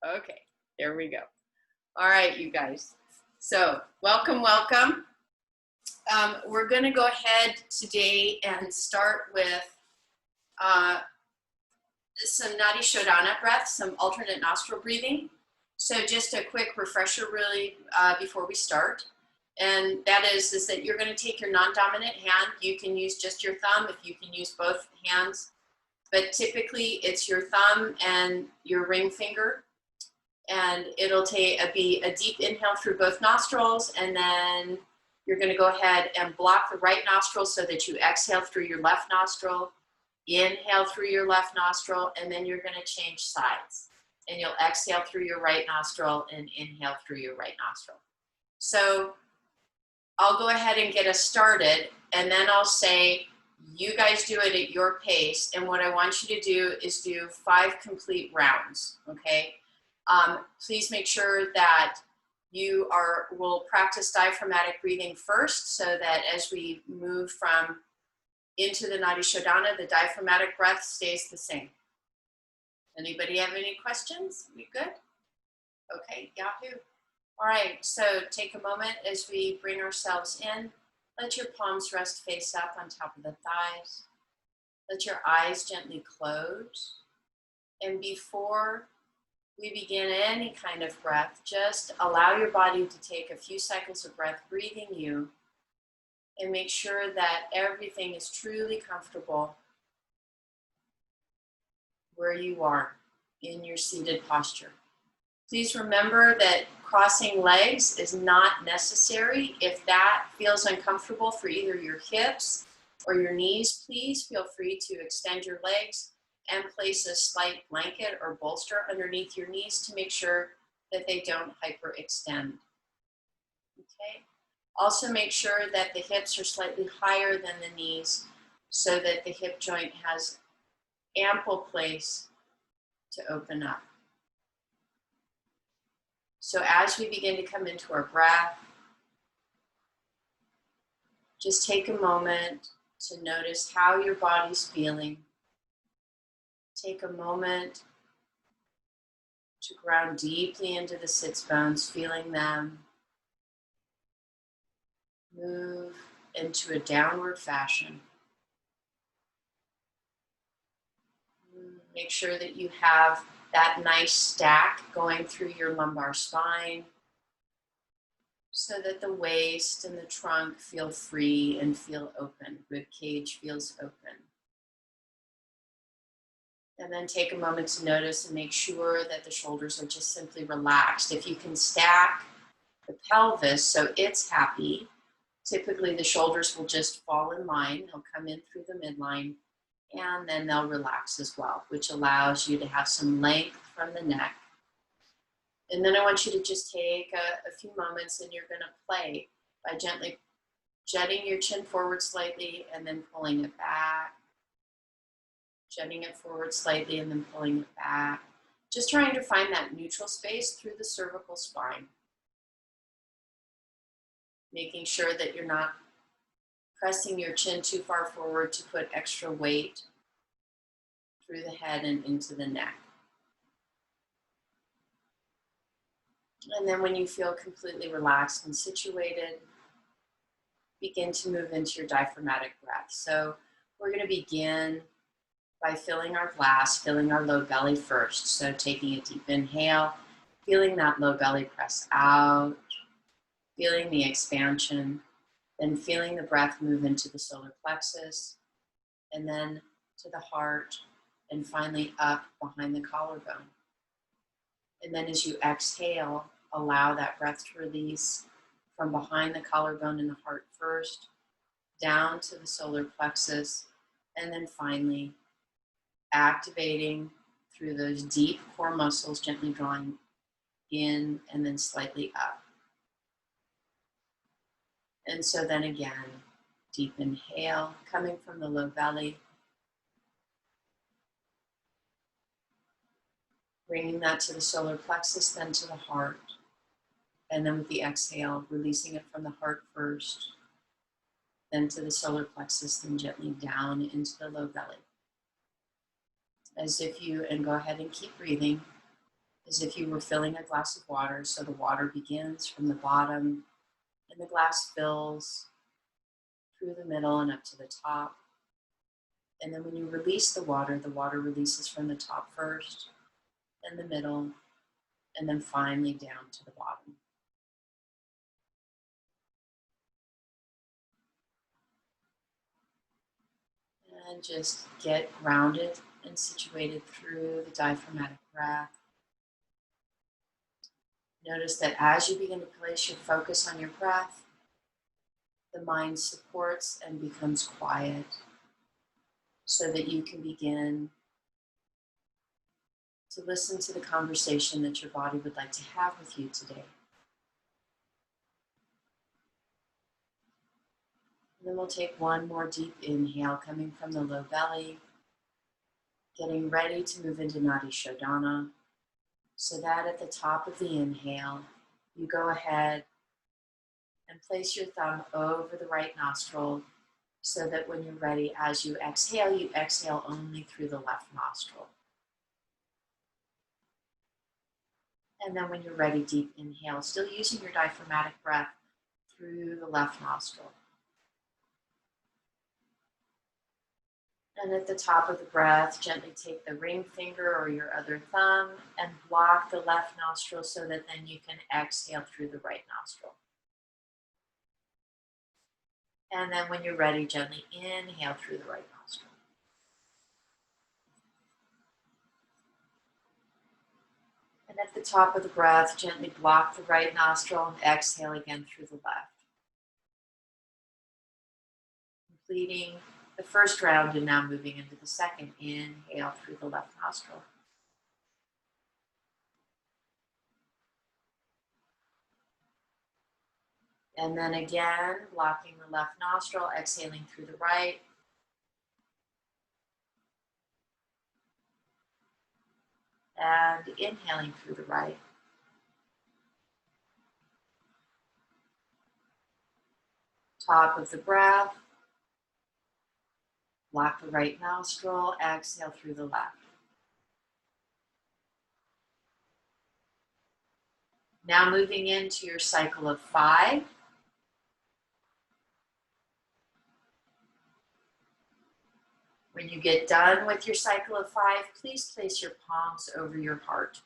Okay, there we go. All right, you guys. So welcome, welcome. We're going to go ahead today and start with some Nadi Shodhana breath, some alternate nostril breathing. So just a quick refresher really before we start. And that is that you're going to take your non-dominant hand. You can use just your thumb if you can use both hands. But typically it's your thumb and your ring finger. And it'll be a deep inhale through both nostrils, and then you're going to go ahead and block the right nostril so that you exhale through your left nostril, inhale through your left nostril, and then you're going to change sides. And you'll exhale through your right nostril and inhale through your right nostril. So I'll go ahead and get us started, and then I'll say, you guys do it at your pace, and what I want you to do is do 5 complete rounds, okay? Please make sure that you will practice diaphragmatic breathing first so that as we move from into the Nadi Shodhana, the diaphragmatic breath stays the same. Anybody have any questions? We good? Okay, Yahoo. All right, so take a moment as we bring ourselves in. Let your palms rest face up on top of the thighs. Let your eyes gently close. And before we begin any kind of breath, just allow your body to take a few cycles of breath, breathing you, and make sure that everything is truly comfortable where you are in your seated posture. Please remember that crossing legs is not necessary. If that feels uncomfortable for either your hips or your knees, please feel free to extend your legs and place a slight blanket or bolster underneath your knees to make sure that they don't hyperextend. Okay. Also make sure that the hips are slightly higher than the knees so that the hip joint has ample place to open up. So as we begin to come into our breath, just take a moment to notice how your body's feeling. Take a moment to ground deeply into the sits bones, feeling them move into a downward fashion. Make sure that you have that nice stack going through your lumbar spine so that the waist and the trunk feel free and feel open. Rib cage feels open. And then take a moment to notice and make sure that the shoulders are just simply relaxed. If you can stack the pelvis so it's happy, typically the shoulders will just fall in line. They'll come in through the midline and then they'll relax as well, which allows you to have some length from the neck. And then I want you to just take a few moments and you're going to play by gently jutting your chin forward slightly and then pulling it back. Jutting it forward slightly and then pulling it back. Just trying to find that neutral space through the cervical spine. Making sure that you're not pressing your chin too far forward to put extra weight through the head and into the neck. And then when you feel completely relaxed and situated, begin to move into your diaphragmatic breath. So we're going to begin by filling our glass, filling our low belly first. So taking a deep inhale, feeling that low belly press out, feeling the expansion, then feeling the breath move into the solar plexus, and then to the heart, and finally up behind the collarbone. And then as you exhale, allow that breath to release from behind the collarbone and the heart first, down to the solar plexus, and then finally activating through those deep core muscles, gently drawing in and then slightly up. And so then again, deep inhale, coming from the low belly, bringing that to the solar plexus, then to the heart. And then with the exhale, releasing it from the heart first, then to the solar plexus, then gently down into the low belly. As if you, and go ahead and keep breathing, as if you were filling a glass of water. So the water begins from the bottom and the glass fills through the middle and up to the top. And then when you release the water releases from the top first, then the middle, and then finally down to the bottom. And just get grounded and situated through the diaphragmatic breath. Notice that as you begin to place your focus on your breath, the mind supports and becomes quiet so that you can begin to listen to the conversation that your body would like to have with you today. And then we'll take one more deep inhale coming from the low belly, getting ready to move into Nadi Shodhana, so that at the top of the inhale, you go ahead and place your thumb over the right nostril so that when you're ready, as you exhale only through the left nostril. And then when you're ready, deep inhale, still using your diaphragmatic breath through the left nostril. And at the top of the breath, gently take the ring finger or your other thumb and block the left nostril so that then you can exhale through the right nostril. And then when you're ready, gently inhale through the right nostril. And at the top of the breath, gently block the right nostril and exhale again through the left. Completing the first round and now moving into the second. Inhale through the left nostril. And then again, blocking the left nostril, exhaling through the right. And inhaling through the right. Top of the breath. Block the right nostril, exhale through the left. Now moving into your cycle of 5. When you get done with your cycle of 5, please place your palms over your heart.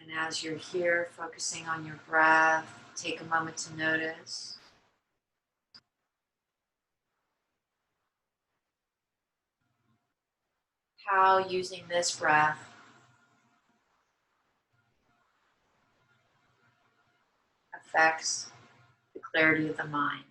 And as you're here, focusing on your breath, take a moment to notice how using this breath affects the clarity of the mind.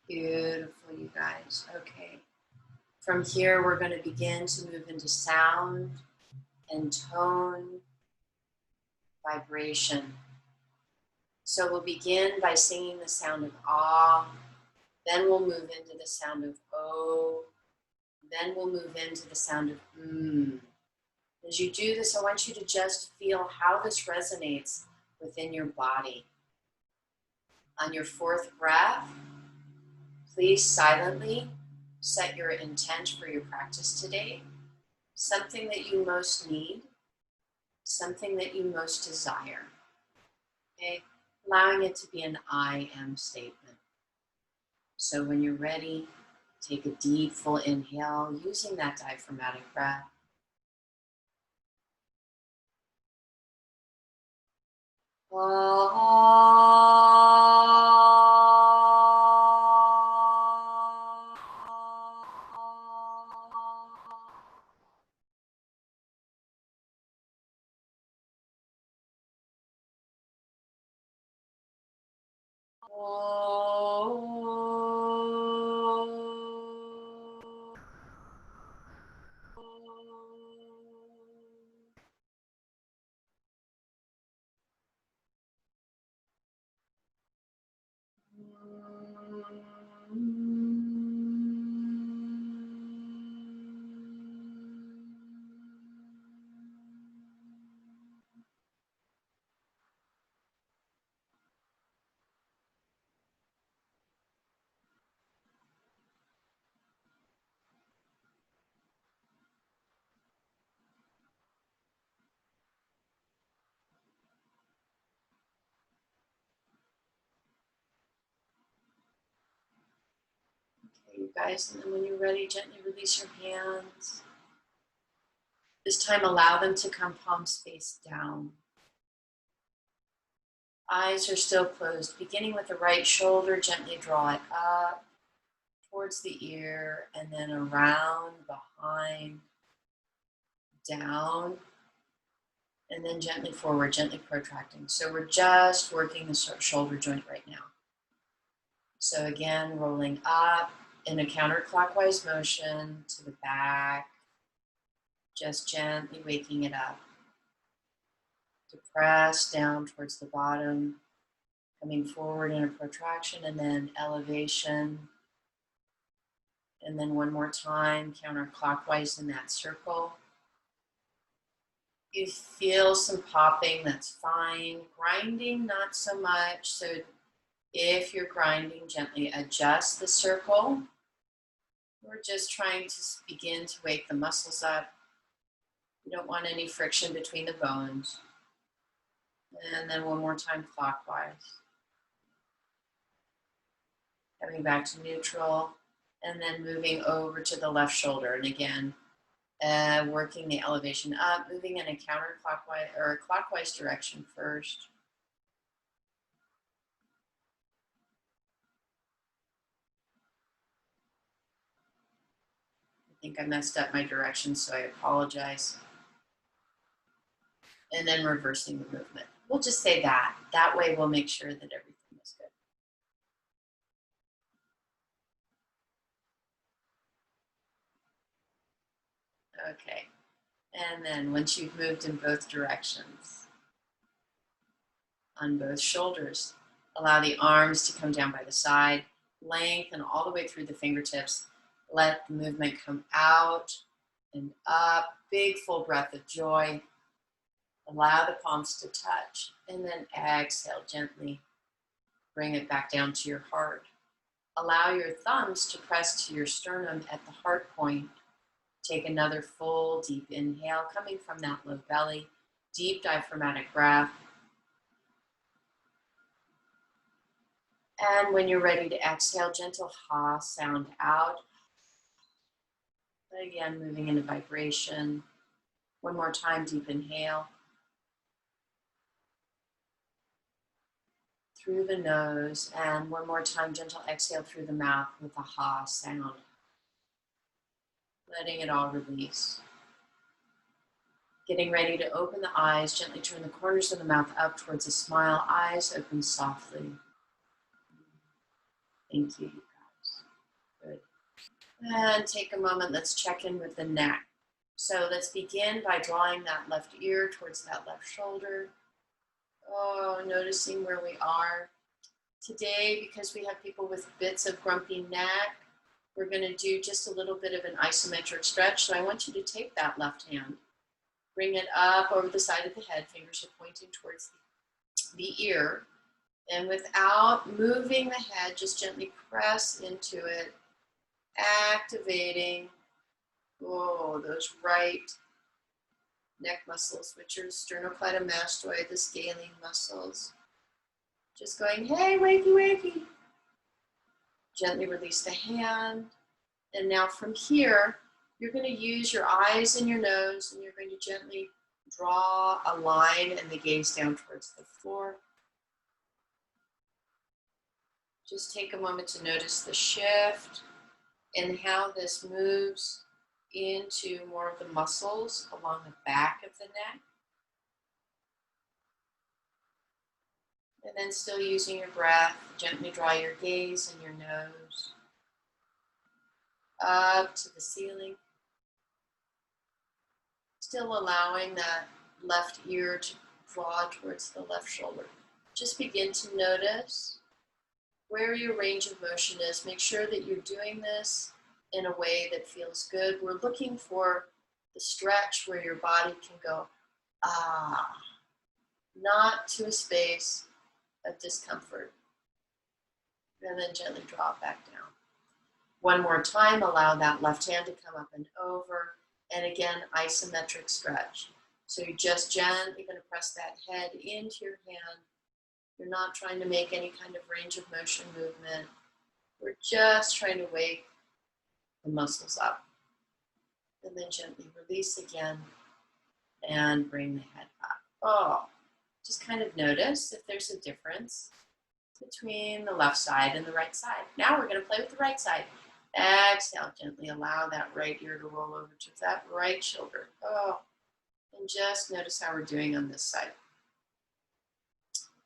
Beautiful, you guys. Okay. From here, we're going to begin to move into sound and tone, vibration. So we'll begin by singing the sound of ah, then we'll move into the sound of oh, then we'll move into the sound of As you do this, I want you to just feel how this resonates within your body. On your fourth breath, please silently set your intent for your practice today. Something that you most need, something that you most desire. Okay? Allowing it to be an I am statement. So when you're ready, take a deep, full inhale using that diaphragmatic breath. Okay, you guys, and then when you're ready, gently release your hands. This time, allow them to come palms face down. Eyes are still closed. Beginning with the right shoulder, gently draw it up towards the ear and then around, behind, down, and then gently forward, gently protracting. So we're just working the shoulder joint right now. So again, rolling up in a counterclockwise motion to the back, just gently waking it up. To press down towards the bottom, coming forward in a protraction and then elevation. And then one more time, counterclockwise in that circle. You feel some popping, that's fine. Grinding, not so much. So if you're grinding, gently adjust the circle. We're just trying to begin to wake the muscles up. You don't want any friction between the bones. And then one more time clockwise. Coming back to neutral. And then moving over to the left shoulder. And again, working the elevation up, moving in a counterclockwise or a clockwise direction first. I think I messed up my direction, so I apologize. And then reversing the movement. We'll just say that. That way we'll make sure that everything is good. Okay. And then once you've moved in both directions, on both shoulders, allow the arms to come down by the side, lengthen all the way through the fingertips. Let the movement come out and up. Big full breath of joy. Allow the palms to touch. And then exhale gently. Bring it back down to your heart. Allow your thumbs to press to your sternum at the heart point. Take another full deep inhale coming from that low belly. Deep diaphragmatic breath. And when you're ready to exhale, gentle ha sound out. Again, moving into vibration. One more time, deep inhale. Through the nose, and one more time, gentle exhale through the mouth with a ha sound. Letting it all release. Getting ready to open the eyes, gently turn the corners of the mouth up towards a smile. Eyes open softly. Thank you, you guys. Good. And take a moment, let's check in with the neck. So let's begin by drawing that left ear towards that left shoulder. Oh, noticing where we are. Today, because we have people with bits of grumpy neck, we're going to do just a little bit of an isometric stretch. So I want you to take that left hand Bring it up over the side of the head. Fingers are pointing towards the ear. And without moving the head, just gently press into it, activating, those right neck muscles, which are sternocleidomastoid, the scalene muscles. Just going, hey, wakey, wakey. Gently release the hand. And now from here, you're going to use your eyes and your nose, and you're going to gently draw a line and the gaze down towards the floor. Just take a moment to notice the shift and how this moves into more of the muscles along the back of the neck. And then still using your breath, gently draw your gaze and your nose up to the ceiling. Still allowing that left ear to draw towards the left shoulder. Just begin to notice where your range of motion is. Make sure that you're doing this in a way that feels good. We're looking for the stretch where your body can go, not to a space of discomfort. And then gently draw it back down. One more time, allow that left hand to come up and over. And again, isometric stretch. So you're just gently going to press that head into your hand. You're not trying to make any kind of range of motion movement. We're just trying to wake the muscles up. And then gently release again and bring the head up. Just kind of notice if there's a difference between the left side and the right side. Now we're going to play with the right side. Exhale, gently allow that right ear to roll over to that right shoulder. And just notice how we're doing on this side.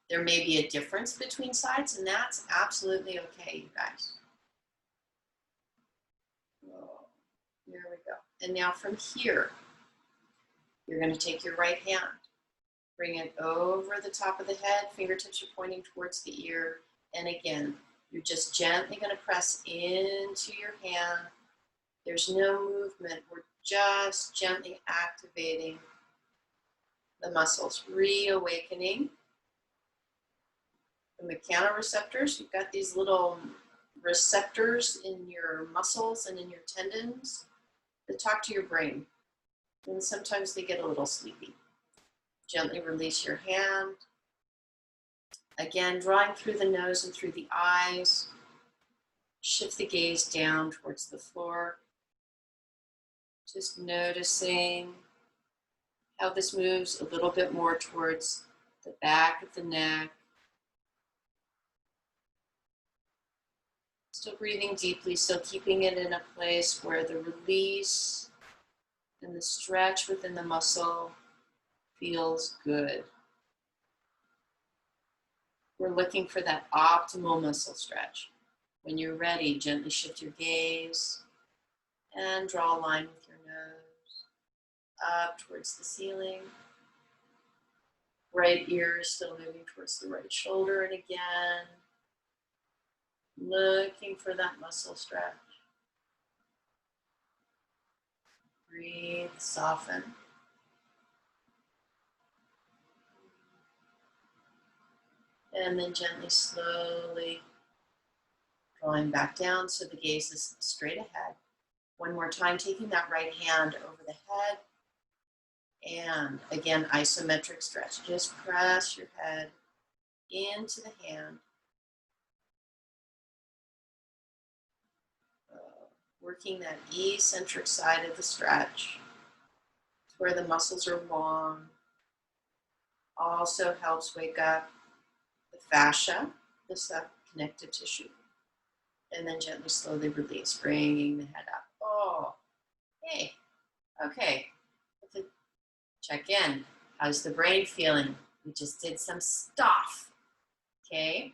There may be a difference between sides, and that's absolutely okay, you guys. Here we go. And now from here, you're going to take your right hand, bring it over the top of the head, fingertips are pointing towards the ear, and again, you're just gently going to press into your hand. There's no movement. We're just gently activating the muscles, reawakening the mechanoreceptors. You've got these little receptors in your muscles and in your tendons that talk to your brain. And sometimes they get a little sleepy. Gently release your hand. Again, drawing through the nose and through the eyes. Shift the gaze down towards the floor. Just noticing how this moves a little bit more towards the back of the neck. Still breathing deeply, still keeping it in a place where the release and the stretch within the muscle feels good. We're looking for that optimal muscle stretch. When you're ready, gently shift your gaze and draw a line with your nose up towards the ceiling. Right ear is still moving towards the right shoulder, and again, looking for that muscle stretch. Breathe, soften. And then gently, slowly drawing back down so the gaze is straight ahead. One more time, taking that right hand over the head. And again, isometric stretch. Just press your head into the hand. Working that eccentric side of the stretch where the muscles are long. Also helps wake up the fascia, this connective tissue. And then gently, slowly release, bringing the head up. Hey, okay. Check in. How's the brain feeling? We just did some stuff, okay?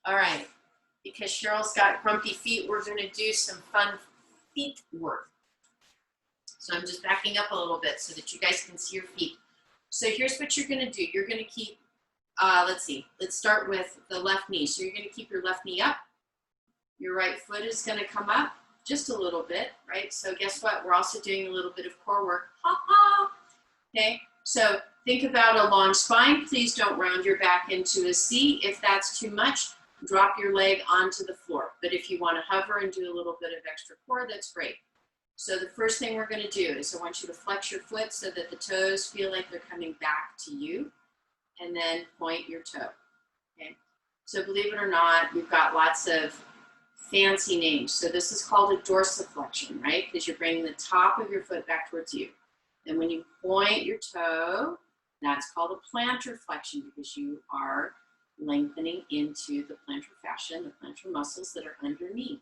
All right, because Cheryl's got grumpy feet, we're gonna do some fun feet work. So I'm just backing up a little bit so that you guys can see your feet. So here's what you're gonna do. You're gonna keep, let's start with the left knee. So you're gonna keep your left knee up. Your right foot is gonna come up just a little bit, right? So guess what? We're also doing a little bit of core work. Ha ha! okay? So think about a long spine. Please don't round your back into a C. If that's too much, drop your leg onto the floor. But if you want to hover and do a little bit of extra core, that's great. So the first thing we're going to do is I want you to flex your foot so that the toes feel like they're coming back to you, and then point your toe, okay? So believe it or not, we've got lots of fancy names. So this is called a dorsiflexion, right? Because you're bringing the top of your foot back towards you. And when you point your toe, that's called a plantar flexion because you are lengthening into the plantar fascia and the plantar muscles that are underneath.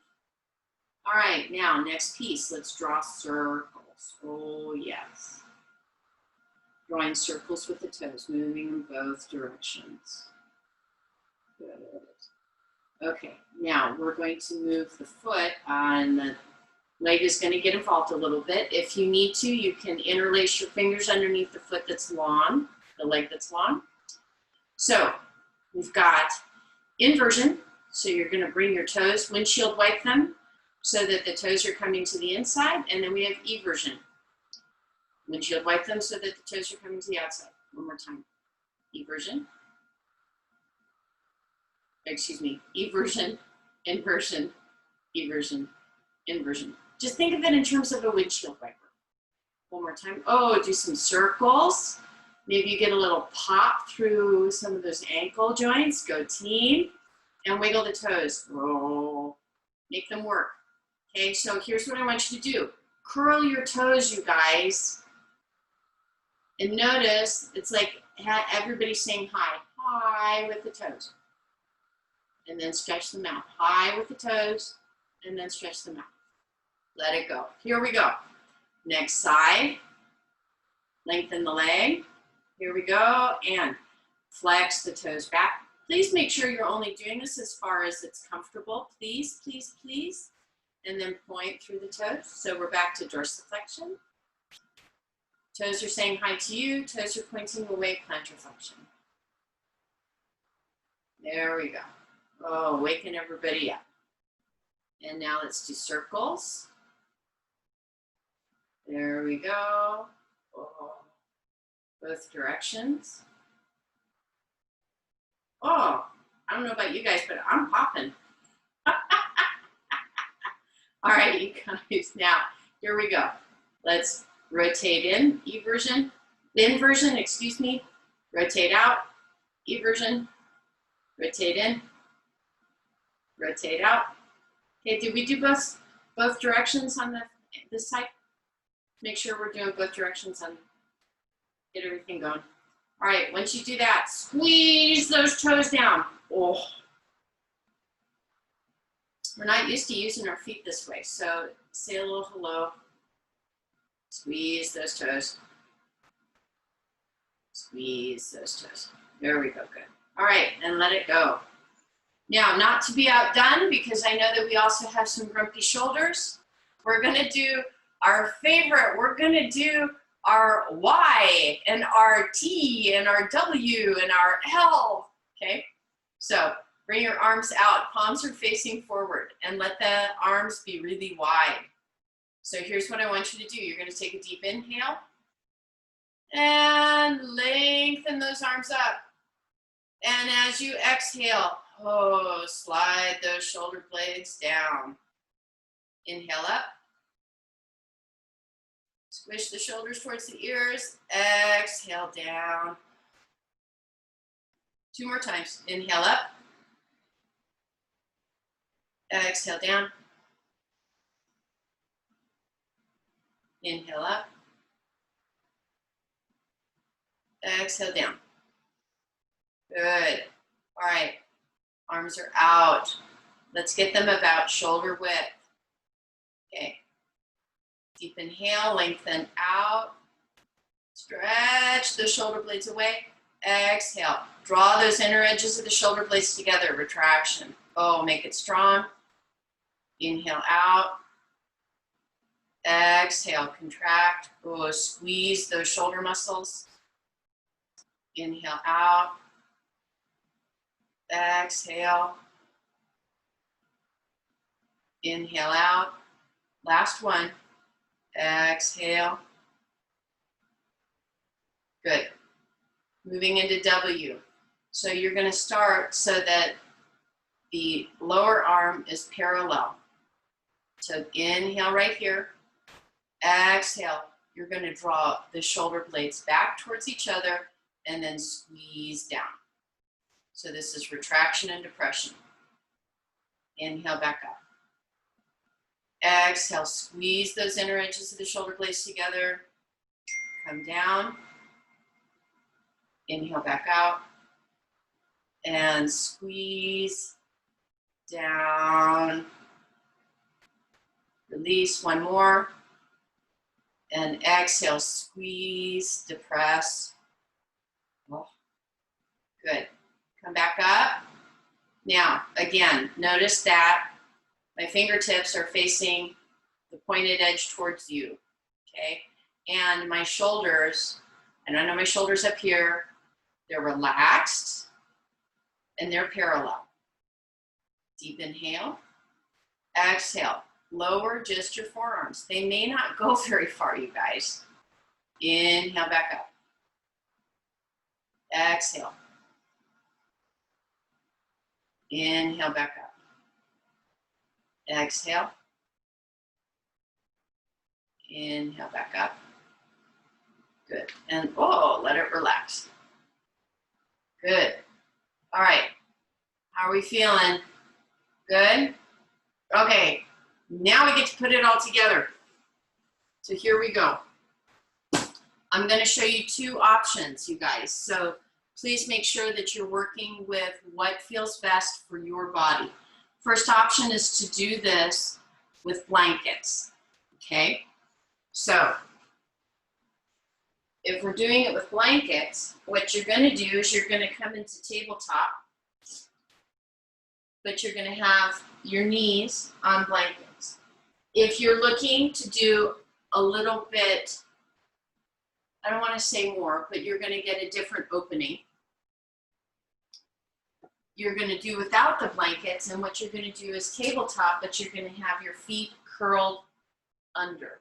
All right, now next piece, let's draw circles. Oh yes. Drawing circles with the toes, moving in both directions. Good. Okay, now we're going to move the foot and the leg is going to get involved a little bit. If you need to, you can interlace your fingers underneath the foot that's long, the leg that's long. So we've got inversion. So you're going to bring your toes, windshield wipe them so that the toes are coming to the inside. And then we have eversion. Windshield wipe them so that the toes are coming to the outside. One more time. Eversion. Excuse me. Eversion, inversion, eversion, inversion. Just think of it in terms of a windshield wiper. One more time. Oh, do some circles. Maybe you get a little pop through some of those ankle joints. Go team. And wiggle the toes. Roll. Make them work. Okay, so here's what I want you to do. Curl your toes, you guys. And notice it's like everybody's saying hi. Hi with the toes. And then stretch them out. Hi with the toes. And then stretch them out. Let it go. Here we go. Next side. Lengthen the leg. Here we go. And flex the toes back. Please make sure you're only doing this as far as it's comfortable. Please, please, please. And then point through the toes. So we're back to dorsiflexion. Toes are saying hi to you. Toes are pointing away, plantar flexion. There we go. Oh, waking everybody up. And now let's do circles. There we go. Oh, both directions. Oh, I don't know about you guys, but I'm popping. All right, you guys, now, here we go. Let's rotate in, inversion, excuse me. Rotate out, eversion, rotate in, rotate out. Okay, did we do both directions on this side? Make sure we're doing both directions and get everything going. All right, once you do that, squeeze those toes down. Oh. We're not used to using our feet this way, so say a little hello. Squeeze those toes. Squeeze those toes. There we go, good. All right, and let it go. Now, not to be outdone, because I know that we also have some grumpy shoulders, we're gonna do our favorite. We're gonna do our Y and our T and our W and our L, okay? So bring your arms out, palms are facing forward, and let the arms be really wide. So here's what I want you to do. You're gonna take a deep inhale and lengthen those arms up. And as you exhale, oh, slide those shoulder blades down. Inhale up. Squish the shoulders towards the ears. Exhale down. 2 more times. Inhale up. Exhale down. Inhale up. Exhale down. Good. All right. Arms are out. Let's get them about shoulder width. Okay. Deep inhale, lengthen out. Stretch the shoulder blades away. Exhale. Draw those inner edges of the shoulder blades together. Retraction. Oh, make it strong. Inhale out. Exhale, contract. Oh, squeeze those shoulder muscles. Inhale out. Exhale. Inhale out. Last one. Exhale. Good. Moving into W. So you're going to start so that the lower arm is parallel. So inhale right here. Exhale. You're going to draw the shoulder blades back towards each other and then squeeze down. So this is retraction and depression. Inhale back up. Exhale, squeeze those inner edges of the shoulder blades together. Come down. Inhale back out. And squeeze down. Release, one more. And exhale, squeeze, depress. Oh, good. Come back up. Now, again, notice that my fingertips are facing the pointed edge towards you, okay? And my shoulders, and I know my shoulders up here, they're relaxed and they're parallel. Deep inhale, exhale. Lower just your forearms. They may not go very far, you guys. Inhale back up. Exhale. Inhale back up. Exhale. Inhale back up. Good. And oh, let it relax. Good. All right. How are we feeling? Good? Okay. Now we get to put it all together. So here we go. I'm going to show you two options, you guys. So please make sure that you're working with what feels best for your body. First option is to do this with blankets, okay? So if we're doing it with blankets, what you're going to do is you're going to come into tabletop, but you're going to have your knees on blankets. If you're looking to do a little bit, I don't want to say more, but you're going to get a different opening. You're going to do without the blankets, and what you're going to do is tabletop, but you're going to have your feet curled under,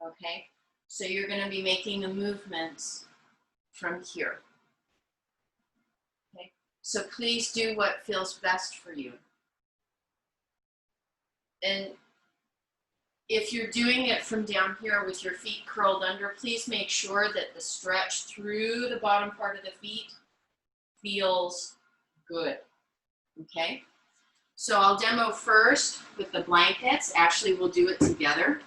okay? So you're going to be making the movements from here, okay? So please do what feels best for you. And if you're doing it from down here with your feet curled under, please make sure that the stretch through the bottom part of the feet feels good, okay? So I'll demo first with the blankets. Actually, we'll do it together.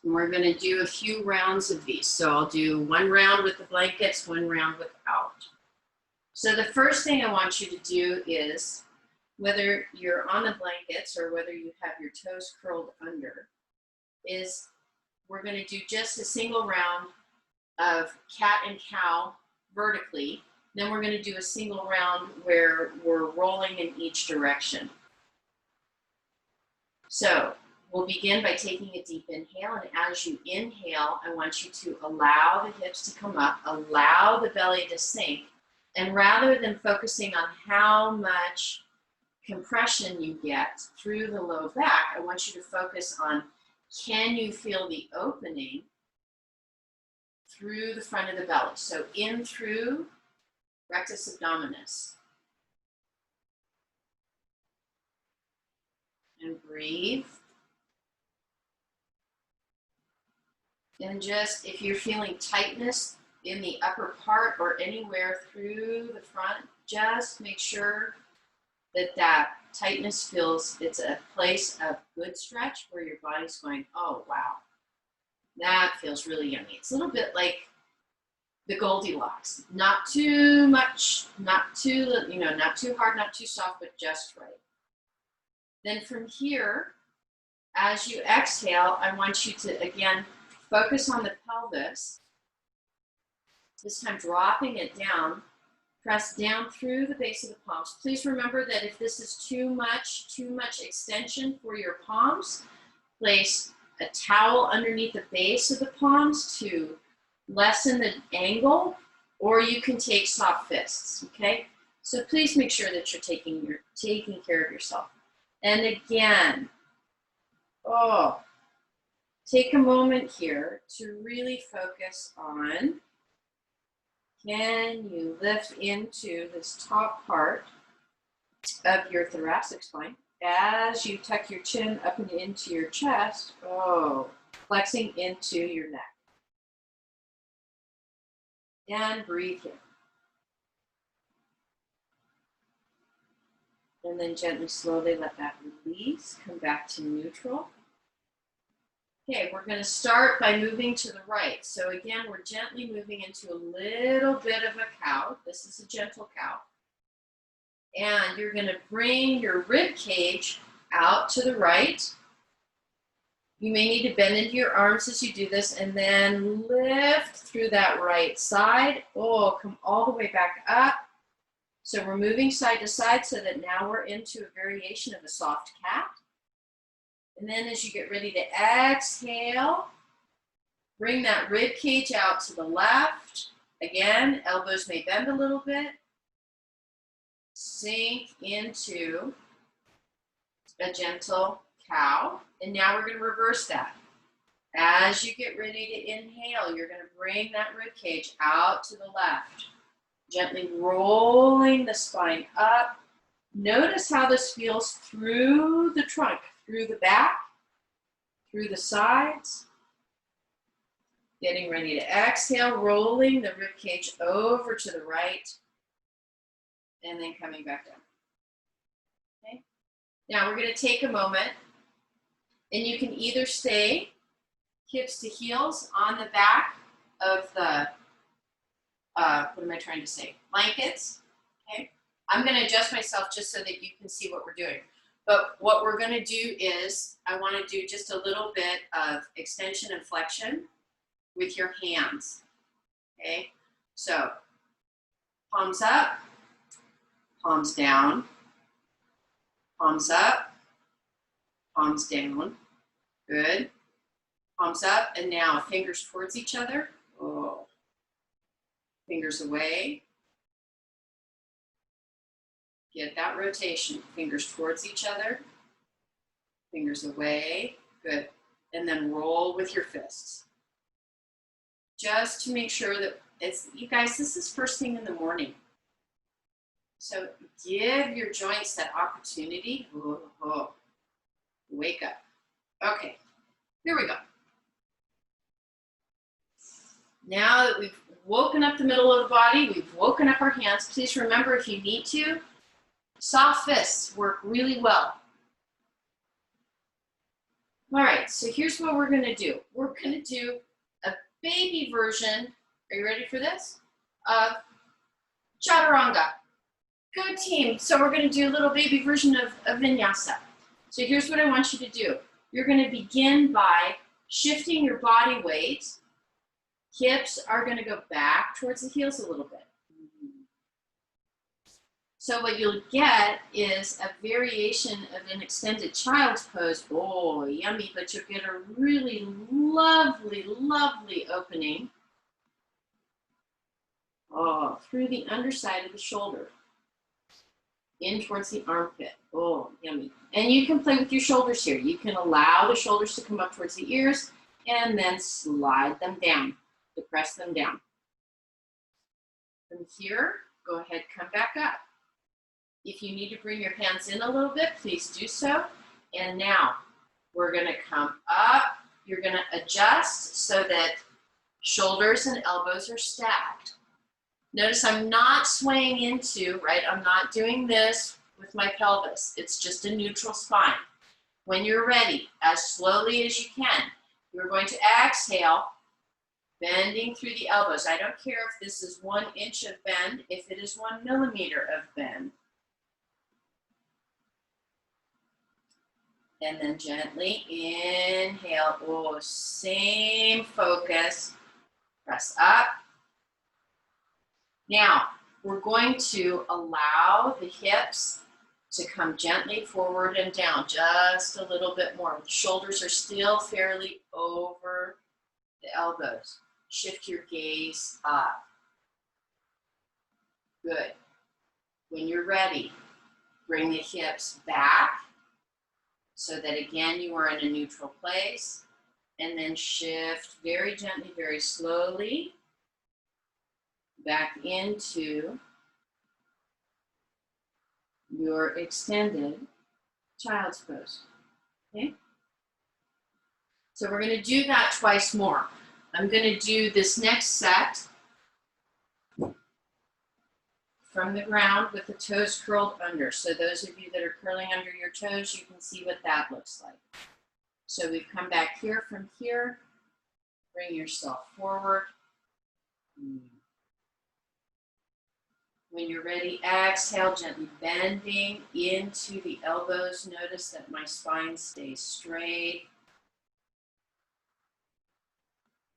And we're gonna do a few rounds of these. So I'll do one round with the blankets, one round without. So the first thing I want you to do is, whether you're on the blankets or whether you have your toes curled under, is we're going to do just a single round of cat and cow vertically. Then we're going to do a single round where we're rolling in each direction. So we'll begin by taking a deep inhale, and as you inhale, I want you to allow the hips to come up, allow the belly to sink, and rather than focusing on how much compression you get through the low back, I want you to focus on, can you feel the opening through the front of the belly? So in through rectus abdominis. And breathe. And just, if you're feeling tightness in the upper part or anywhere through the front, just make sure that tightness feels, it's a place of good stretch where your body's going, oh, wow, that feels really yummy. It's a little bit like the Goldilocks. Not too much, not too, not too hard, not too soft, but just right. Then from here, as you exhale, I want you to, again, focus on the pelvis. This time dropping it down. Press down through the base of the palms. Please remember that if this is too much extension for your palms, place a towel underneath the base of the palms to lessen the angle, or you can take soft fists, okay? So please make sure that you're taking care of yourself. And again, oh, take a moment here to really focus on, can you lift into this top part of your thoracic spine as you tuck your chin up and into your chest, flexing into your neck. And breathe here. And then gently, slowly let that release, come back to neutral. Okay, we're going to start by moving to the right. So again, we're gently moving into a little bit of a cow. This is a gentle cow. And you're going to bring your rib cage out to the right. You may need to bend into your arms as you do this, and then lift through that right side. Come all the way back up. So we're moving side to side so that now we're into a variation of a soft cat. And then as you get ready to exhale, bring that rib cage out to the left. Again, elbows may bend a little bit. Sink into a gentle cow. And now we're going to reverse that. As you get ready to inhale, you're going to bring that rib cage out to the left. Gently rolling the spine up. Notice how this feels through the trunk, through the back, through the sides. Getting ready to exhale, rolling the rib cage over to the right, and then coming back down. Okay. Now we're going to take a moment, and you can either stay hips to heels on the back of the, what am I trying to say? Blankets. Okay. I'm going to adjust myself just so that you can see what we're doing. But what we're going to do is, I want to do just a little bit of extension and flexion with your hands. Okay. So palms up, palms down, palms up, palms down. Good. Palms up, and now fingers towards each other. Fingers away. Get that rotation. Fingers towards each other. Fingers away. Good. And then roll with your fists. Just to make sure that you guys, this is first thing in the morning. So give your joints that opportunity. Wake up. Okay, here we go. Now that we've woken up the middle of the body, we've woken up our hands. Please remember, if you need to, soft fists work really well. All right, so here's what we're gonna do. We're gonna do a baby version, are you ready for this? Of Chaturanga. Good team. So we're gonna do a little baby version of Vinyasa. So here's what I want you to do. You're gonna begin by shifting your body weight. Hips are gonna go back towards the heels a little bit. So what you'll get is a variation of an extended child's pose. Yummy, but you'll get a really lovely, lovely opening. Through the underside of the shoulder. In towards the armpit. Yummy. And you can play with your shoulders here. You can allow the shoulders to come up towards the ears and then slide them down, depress them down. From here, go ahead, come back up. If you need to bring your hands in a little bit, please do so. And now we're going to come up. You're going to adjust so that shoulders and elbows are stacked. Notice I'm not swaying into, right? I'm not doing this with my pelvis. It's just a neutral spine. When you're ready, as slowly as you can, you're going to exhale, bending through the elbows. I don't care if this is 1 inch of bend, if it is 1 millimeter of bend. And then gently inhale. Same focus. Press up. Now, we're going to allow the hips to come gently forward and down just a little bit more. The shoulders are still fairly over the elbows. Shift your gaze up. Good. When you're ready, bring the hips back so that again you are in a neutral place. and then shift very gently, very slowly back into your extended child's pose. Okay? So we're going to do that twice more. I'm going to do this next set from the ground with the toes curled under. So those of you that are curling under your toes, you can see what that looks like. So we've come back here from here. Bring yourself forward. When you're ready, exhale, gently bending into the elbows. Notice that my spine stays straight.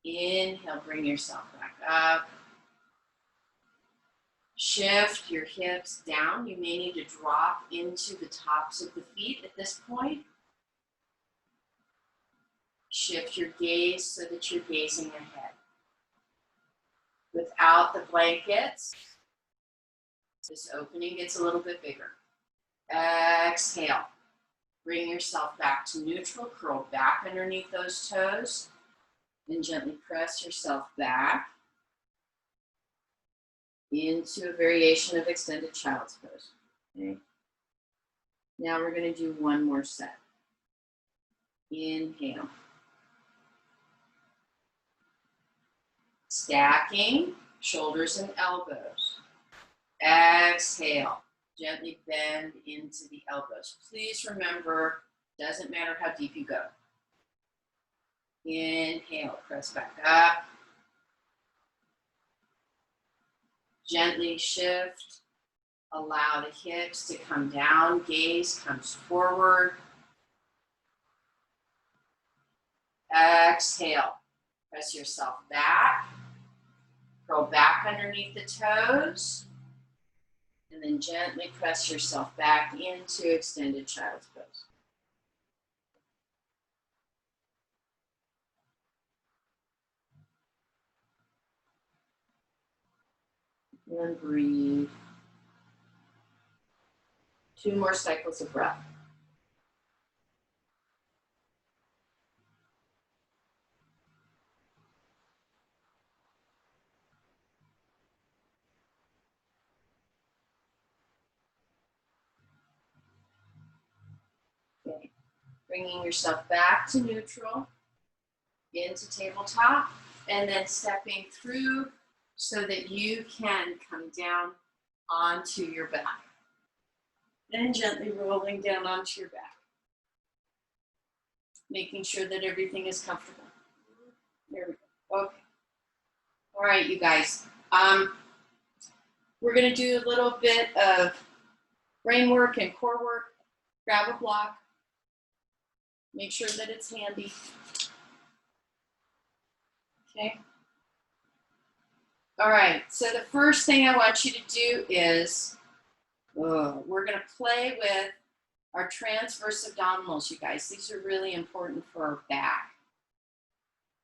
Inhale, bring yourself back up. Shift your hips down. You may need to drop into the tops of the feet at this point. Shift your gaze so that you're gazing ahead. Without the blankets, this opening gets a little bit bigger. Exhale. Bring yourself back to neutral. Curl back underneath those toes. And gently press yourself back into a variation of extended child's pose. Okay. Now we're going to do one more set. Inhale. Stacking shoulders and elbows. Exhale. Gently bend into the elbows. Please remember, doesn't matter how deep you go. Inhale, press back up. Gently shift. Allow the hips to come down. Gaze comes forward. Exhale. Press yourself back. Curl back underneath the toes. And then gently press yourself back into extended child's pose. And breathe. 2 more cycles of breath. Okay. Bringing yourself back to neutral, into tabletop, and then stepping through so that you can come down onto your back. And gently rolling down onto your back. Making sure that everything is comfortable. There we go. Okay. All right, you guys. We're going to do a little bit of brain work and core work. Grab a block. Make sure that it's handy. Okay. All right, so the first thing I want you to do is, we're going to play with our transverse abdominals, you guys. These are really important for our back.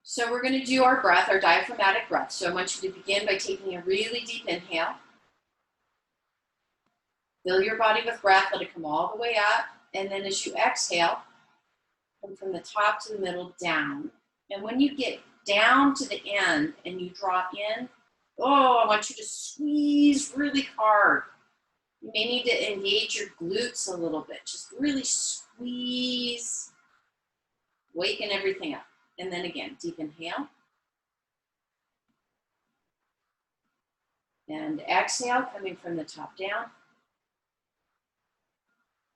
So we're going to do our breath, our diaphragmatic breath. So I want you to begin by taking a really deep inhale. Fill your body with breath, let it come all the way up. And then as you exhale, come from the top to the middle down. And when you get down to the end and you draw in, I want you to squeeze really hard. You may need to engage your glutes a little bit. Just really squeeze, waken everything up. And then again, deep inhale. And exhale, coming from the top down.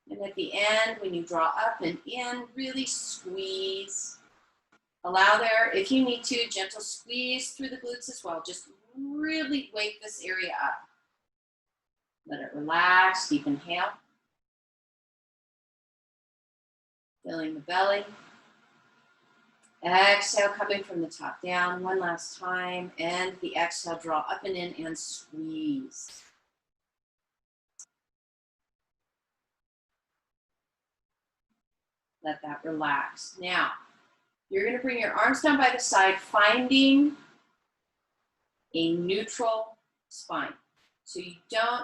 And at the end, when you draw up and in, really squeeze. Allow there, if you need to, gentle squeeze through the glutes as well. Just really wake this area up. Let it relax, deep inhale. Filling the belly. Exhale, coming from the top down. One last time. And the exhale, draw up and in and squeeze. Let that relax. Now, you're going to bring your arms down by the side, finding a neutral spine. So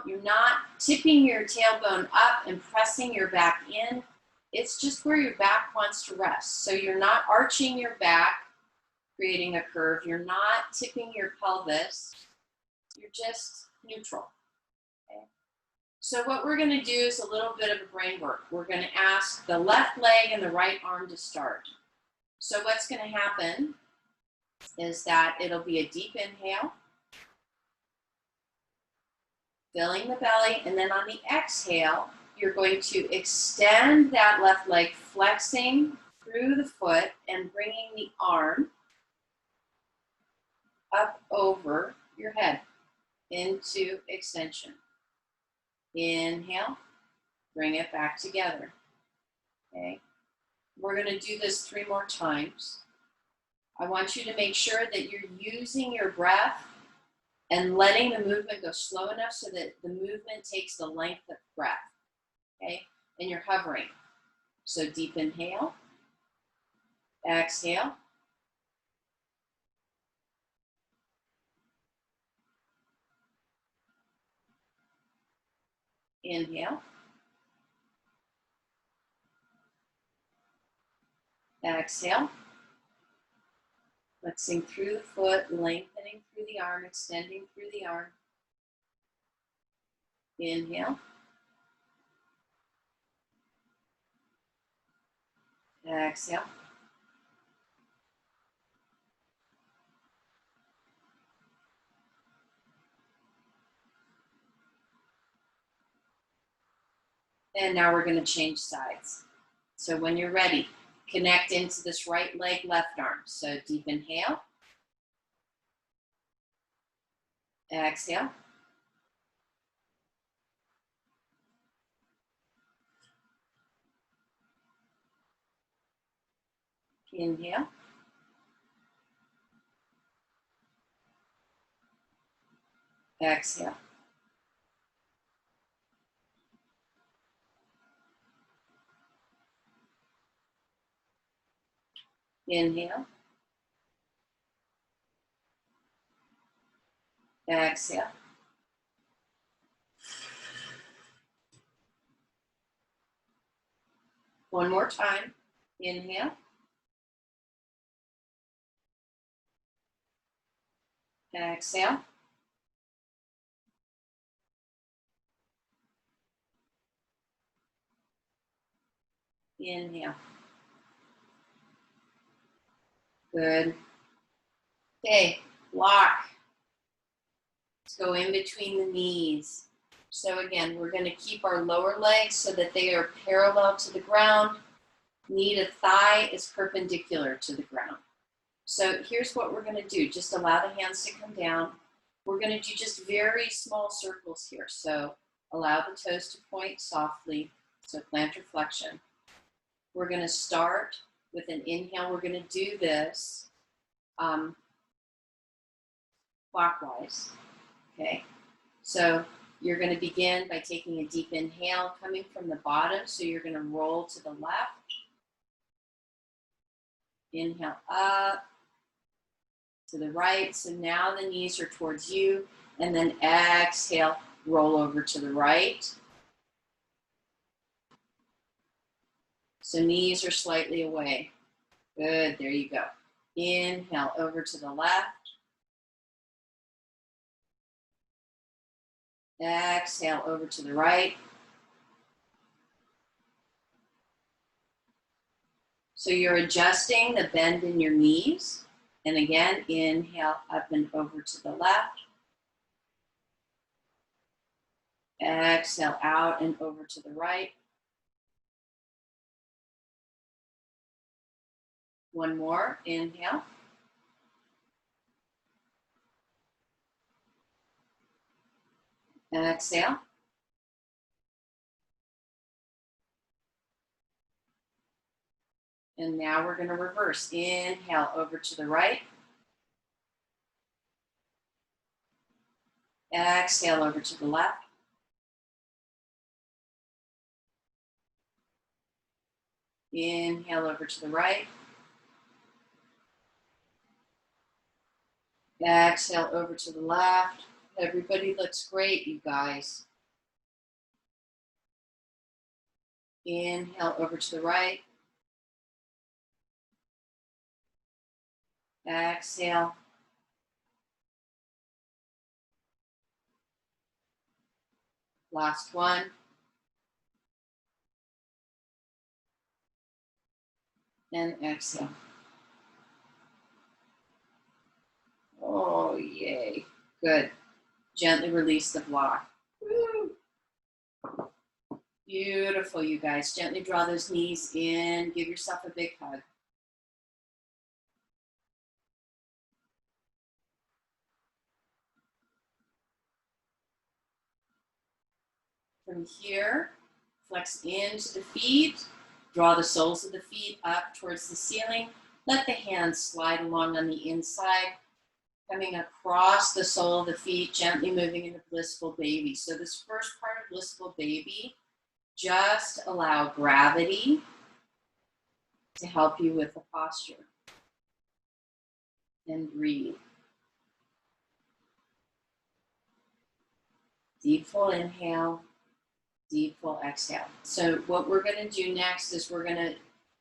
you're not tipping your tailbone up and pressing your back in. it's just where your back wants to rest. So you're not arching your back, creating a curve. You're not tipping your pelvis. You're just neutral. Okay? So what we're going to do is a little bit of a brain work. We're going to ask the left leg and the right arm to start. So what's going to happen is that it'll be a deep inhale, filling the belly, and then on the exhale, you're going to extend that left leg, flexing through the foot and bringing the arm up over your head into extension. Inhale, bring it back together. Okay, we're going to do this 3 more times. I want you to make sure that you're using your breath and letting the movement go slow enough so that the movement takes the length of breath. Okay, and you're hovering. So deep inhale, exhale. Inhale. Exhale. Flexing through the foot, lengthening through the arm, extending through the arm. Inhale. Exhale. And now we're going to change sides. So when you're ready, connect into this right leg, left arm. So deep inhale. Exhale. Inhale. Exhale. Inhale. Exhale. One more time. Inhale. Exhale. Inhale. Good. Okay, lock. Let's go in between the knees. So again, we're going to keep our lower legs so that they are parallel to the ground. Knee to thigh is perpendicular to the ground. So here's what we're going to do. Just allow the hands to come down. We're going to do just very small circles here. So allow the toes to point softly. So plantar flexion. We're going to start with an inhale. We're going to do this clockwise. Okay. So you're going to begin by taking a deep inhale coming from the bottom. So you're going to roll to the left. Inhale up to the right. So now the knees are towards you. And then exhale, roll over to the right. So knees are slightly away. Good, there you go. Inhale over to the left. Exhale over to the right. So you're adjusting the bend in your knees. And again, inhale up and over to the left. Exhale out and over to the right. One more, inhale. Exhale. And now we're going to reverse. Inhale over to the right. Exhale over to the left. Inhale over to the right. Exhale over to the left. Everybody looks great, you guys. Inhale over to the right. Exhale. Last one. And exhale. Oh, yay. Good. Gently release the block. Woo. Beautiful, you guys. Gently draw those knees in. Give yourself a big hug. From here, flex into the feet. Draw the soles of the feet up towards the ceiling. Let the hands slide along on the inside, coming across the sole of the feet, gently moving into blissful baby. So this first part of blissful baby, just allow gravity to help you with the posture. And breathe. Deep full inhale, deep full exhale. So what we're going to do next is we're going to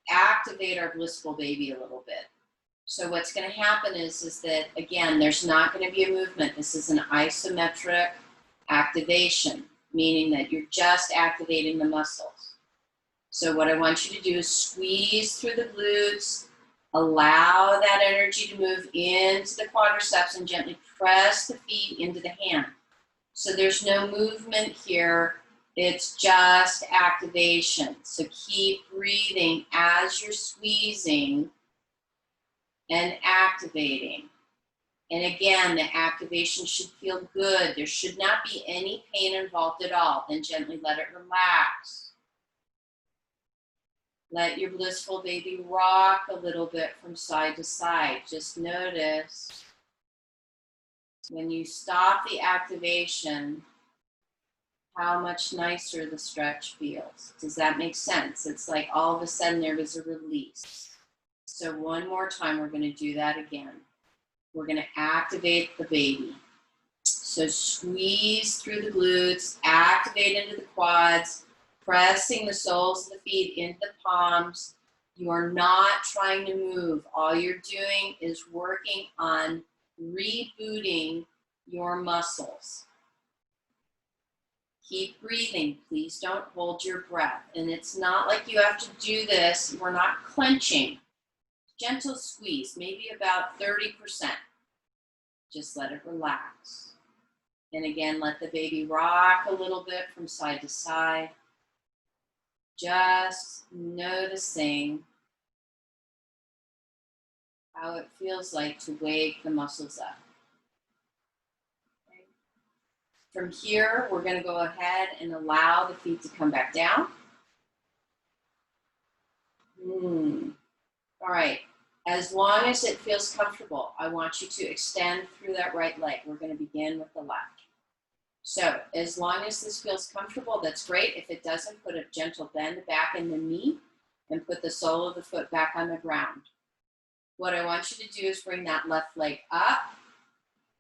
activate our blissful baby a little bit. So what's going to happen is that, again, there's not going to be a movement. This is an isometric activation, meaning that you're just activating the muscles. So what I want you to do is squeeze through the glutes, allow that energy to move into the quadriceps and gently press the feet into the hand. So there's no movement here. It's just activation. So keep breathing as you're squeezing and activating. And again, the activation should feel good. There should not be any pain involved at all. Then gently let it relax. Let your blissful baby rock a little bit from side to side. Just notice when you stop the activation, how much nicer the stretch feels. Does that make sense? It's like all of a sudden there was a release. So one more time, we're going to do that again. We're going to activate the baby. So squeeze through the glutes, activate into the quads, pressing the soles of the feet into the palms. You are not trying to move. All you're doing is working on rebooting your muscles. Keep breathing. Please don't hold your breath. And it's not like you have to do this. We're not clenching. Gentle squeeze, maybe about 30%. Just let it relax. And again, let the baby rock a little bit from side to side. Just noticing how it feels like to wake the muscles up. Okay. From here, we're going to go ahead and allow the feet to come back down. All right. As long as it feels comfortable, I want you to extend through that right leg. We're going to begin with the left. So as long as this feels comfortable, that's great. If it doesn't, put a gentle bend back in the knee and put the sole of the foot back on the ground. What I want you to do is bring that left leg up.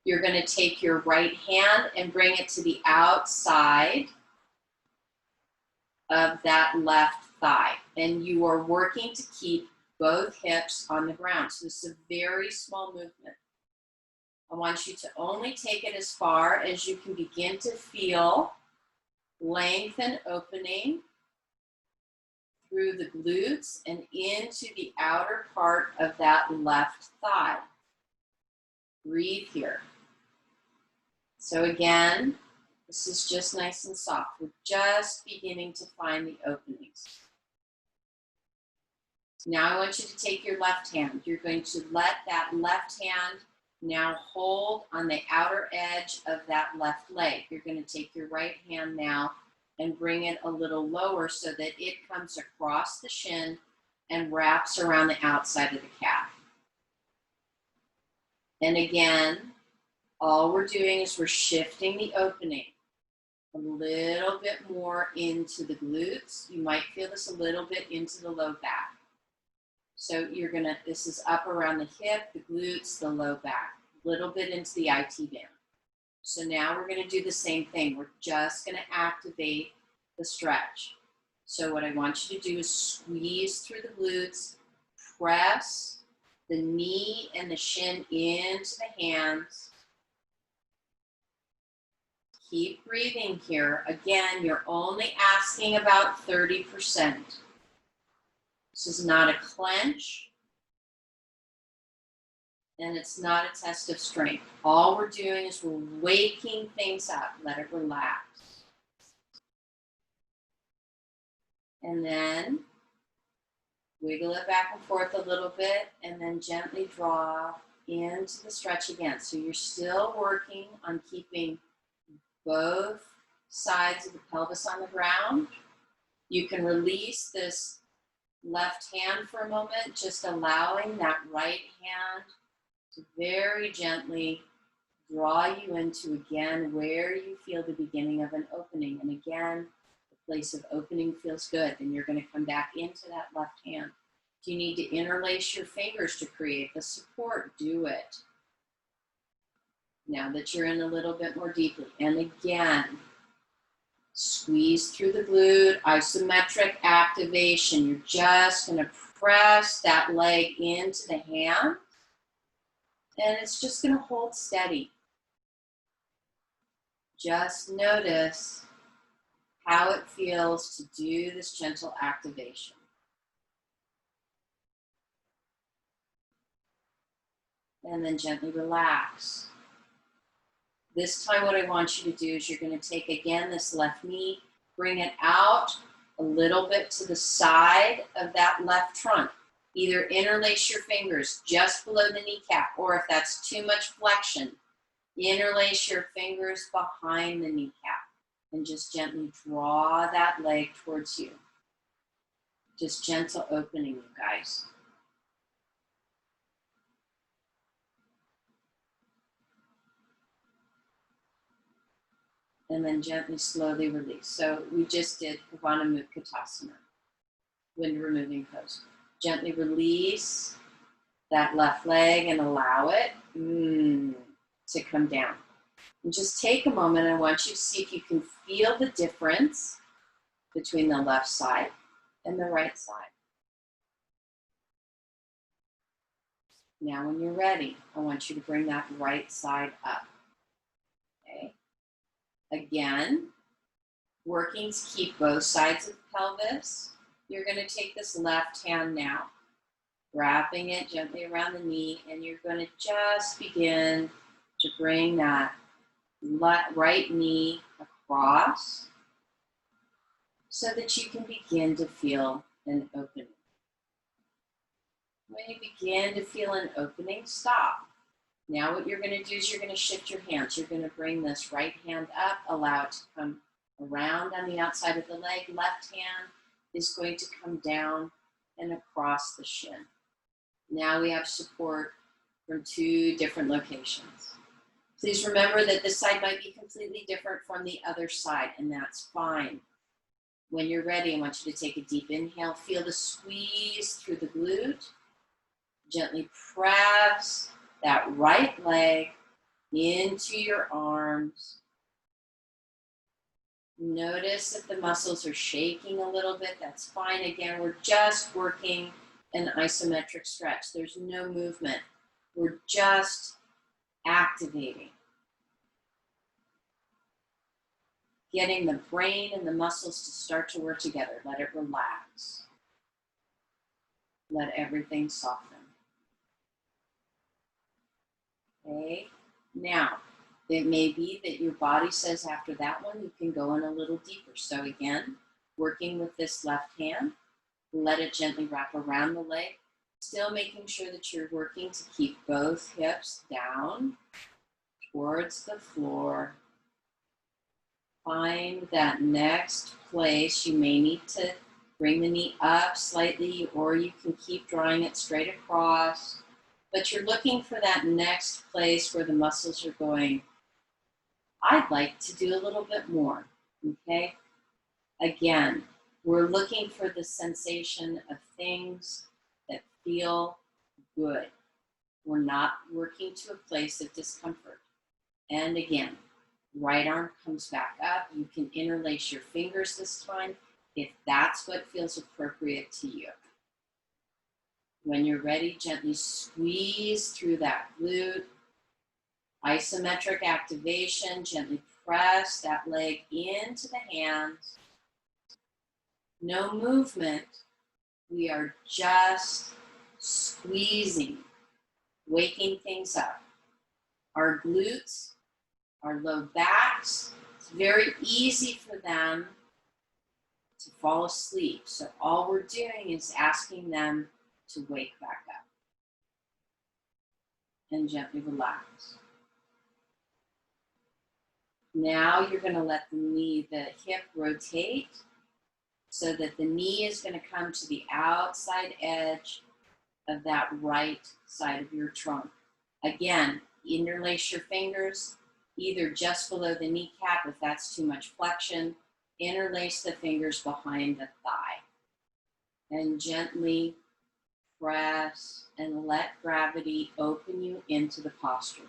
You're going to take your right hand and bring it to the outside of that left thigh. And you are working to keep both hips on the ground. So this is a very small movement. I want you to only take it as far as you can begin to feel length and opening through the glutes and into the outer part of that left thigh. Breathe here. So again, this is just nice and soft. We're just beginning to find the openings. Now I want you to take your left hand. You're going to let that left hand now hold on the outer edge of that left leg. You're going to take your right hand now and bring it a little lower so that it comes across the shin and wraps around the outside of the calf. And again, all we're doing is we're shifting the opening a little bit more into the glutes. You might feel this a little bit into the low back. So you're gonna, this is up around the hip, the glutes, the low back, a little bit into the IT band. So now we're gonna do the same thing. We're just gonna activate the stretch. So what I want you to do is squeeze through the glutes, press the knee and the shin into the hands. Keep breathing here. Again, you're only asking about 30%. This is not a clench, and it's not a test of strength. All we're doing is we're waking things up. Let it relax. And then wiggle it back and forth a little bit, and then gently draw into the stretch again. So you're still working on keeping both sides of the pelvis on the ground. You can release this left hand for a moment, just allowing that right hand to very gently draw you into, again, where you feel the beginning of an opening. And again, the place of opening feels good. Then you're going to come back into that left hand. If you need to interlace your fingers to create the support, do it. Now that you're in a little bit more deeply. And again, squeeze through the glute, isometric activation. You're just going to press that leg into the hand, and it's just going to hold steady. Just notice how it feels to do this gentle activation. And then gently relax. This time what I want you to do is you're going to take, again, this left knee, bring it out a little bit to the side of that left trunk. Either interlace your fingers just below the kneecap, or if that's too much flexion, interlace your fingers behind the kneecap and just gently draw that leg towards you. Just gentle opening, you guys. And then gently, slowly release. So we just did Pavana Mukhatasana, wind removing pose. Gently release that left leg and allow it to come down. And just take a moment. I want you to see if you can feel the difference between the left side and the right side. Now when you're ready, I want you to bring that right side up. Okay. Again, working to keep both sides of the pelvis. You're going to take this left hand now, wrapping it gently around the knee, and you're going to just begin to bring that right knee across so that you can begin to feel an opening. When you begin to feel an opening, stop. Now what you're going to do is you're going to shift your hands. You're going to bring this right hand up, allow it to come around on the outside of the leg. Left hand is going to come down and across the shin. Now we have support from two different locations. Please remember that this side might be completely different from the other side, and that's fine. When you're ready, I want you to take a deep inhale. Feel the squeeze through the glute. Gently press that right leg into your arms. Notice if the muscles are shaking a little bit. That's fine. Again, we're just working an isometric stretch. There's no movement. We're just activating. Getting the brain and the muscles to start to work together. Let it relax. Let everything soften. Okay, now it may be that your body says after that one you can go in a little deeper. So again, working with this left hand, let it gently wrap around the leg, still making sure that you're working to keep both hips down towards the floor. Find that next place. You may need to bring the knee up slightly, or you can keep drawing it straight across. But you're looking for that next place where the muscles are going, I'd like to do a little bit more, okay? Again, we're looking for the sensation of things that feel good. We're not working to a place of discomfort. And again, right arm comes back up. You can interlace your fingers this time. if that's what feels appropriate to you. When you're ready, gently squeeze through that glute. Isometric activation, gently press that leg into the hands. No movement. We are just squeezing, waking things up. Our glutes, our low backs, it's very easy for them to fall asleep. So all we're doing is asking them to wake back up. And gently relax. Now you're going to let the hip rotate so that the knee is going to come to the outside edge of that right side of your trunk. Again, interlace your fingers either just below the kneecap if that's too much flexion. Interlace the fingers behind the thigh. And gently press and let gravity open you into the posture.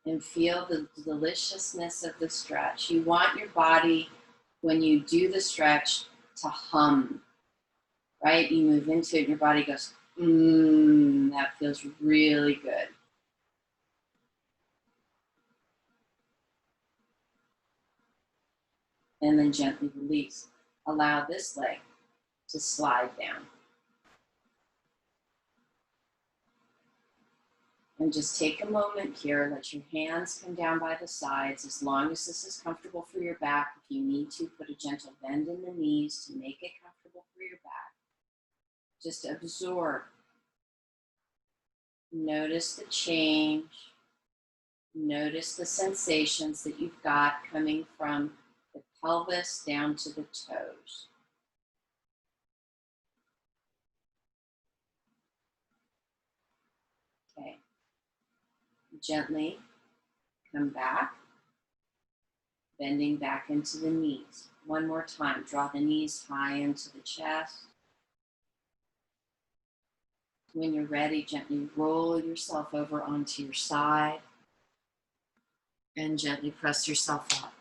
And feel the deliciousness of the stretch. You want your body, when you do the stretch, to hum, right? You move into it and your body goes, that feels really good. And then gently release. Allow this leg to slide down. And just take a moment here, let your hands come down by the sides as long as this is comfortable for your back. If you need to, put a gentle bend in the knees to make it comfortable for your back. Just absorb. Notice the change. Notice the sensations that you've got coming from the pelvis down to the toes. Okay. Gently come back, bending back into the knees. One more time, draw the knees high into the chest. When you're ready, gently roll yourself over onto your side and gently press yourself up.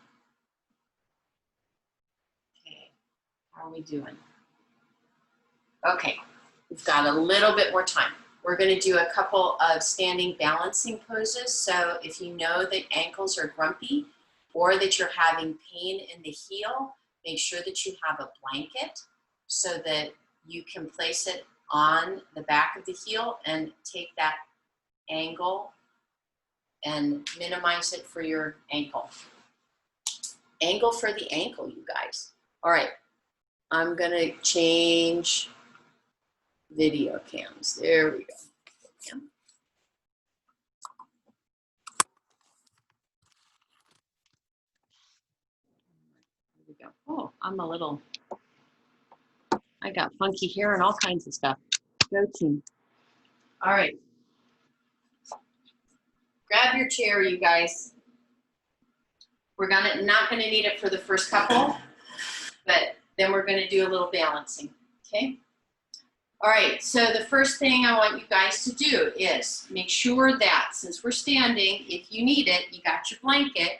Okay, how are we doing? Okay, we've got a little bit more time. We're going to do a couple of standing balancing poses. So if you know that ankles are grumpy or that you're having pain in the heel, make sure that you have a blanket so that you can place it on the back of the heel and take that angle and minimize it for your ankle. Angle for the ankle, you guys. All right, I'm going to change video cams. There we go. There we go. Oh, I got funky hair and all kinds of stuff. Go team. All right. Grab your chair, you guys. We're not gonna need it for the first couple, but then we're gonna do a little balancing, okay? All right, so the first thing I want you guys to do is make sure that since we're standing, if you need it, you got your blanket,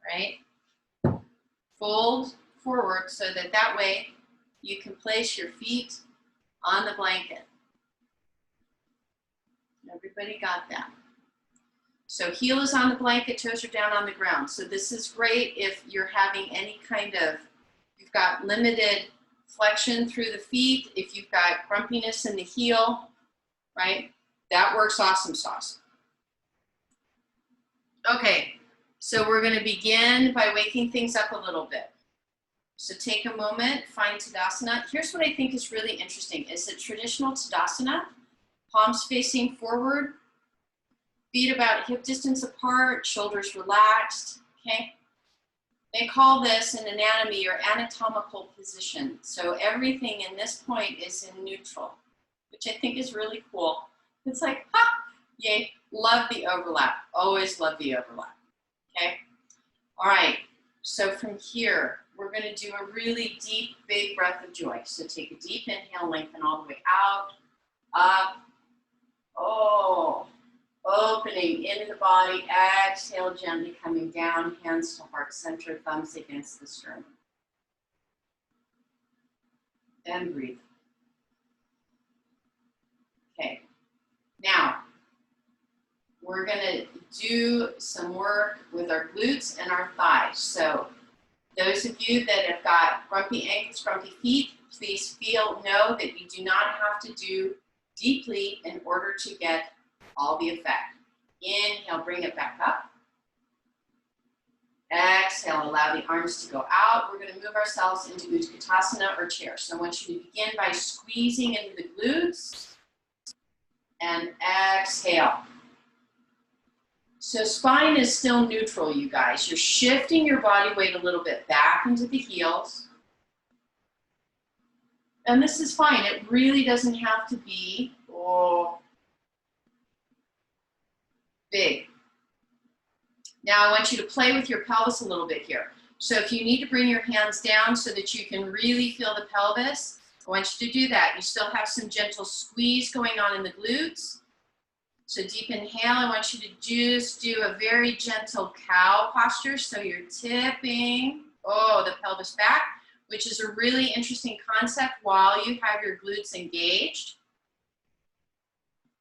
right? Fold forward so that way you can place your feet on the blanket. Everybody got that? So heel is on the blanket, toes are down on the ground. So this is great if you're having any kind of, you've got limited flexion through the feet, if you've got grumpiness in the heel, right? That works awesome sauce. Okay, so we're gonna begin by waking things up a little bit. So take a moment, find Tadasana. Here's what I think is really interesting, is that traditional Tadasana, palms facing forward, feet about hip distance apart, shoulders relaxed, okay? They call this in anatomy your anatomical position. So everything in this point is in neutral, which I think is really cool. It's like, ha, yay, love the overlap. Always love the overlap, okay? All right, so from here, we're gonna do a really deep, big breath of joy. So take a deep inhale, lengthen all the way out, up, oh, opening into the body. Exhale, gently coming down, hands to heart center, thumbs against the sternum. And breathe. Okay. Now, we're going to do some work with our glutes and our thighs. So, those of you that have got grumpy ankles, grumpy feet, please know that you do not have to do deeply in order to get all the effect. Inhale, bring it back up. Exhale, allow the arms to go out. We're going to move ourselves into Utkatasana or chair. So I want you to begin by squeezing into the glutes and exhale. So spine is still neutral, you guys. You're shifting your body weight a little bit back into the heels. And this is fine. It really doesn't have to be big. Now I want you to play with your pelvis a little bit here. So if you need to bring your hands down so that you can really feel the pelvis, I want you to do that. You still have some gentle squeeze going on in the glutes. So deep inhale, I want you to just do a very gentle cow posture. So you're tipping, the pelvis back, which is a really interesting concept while you have your glutes engaged.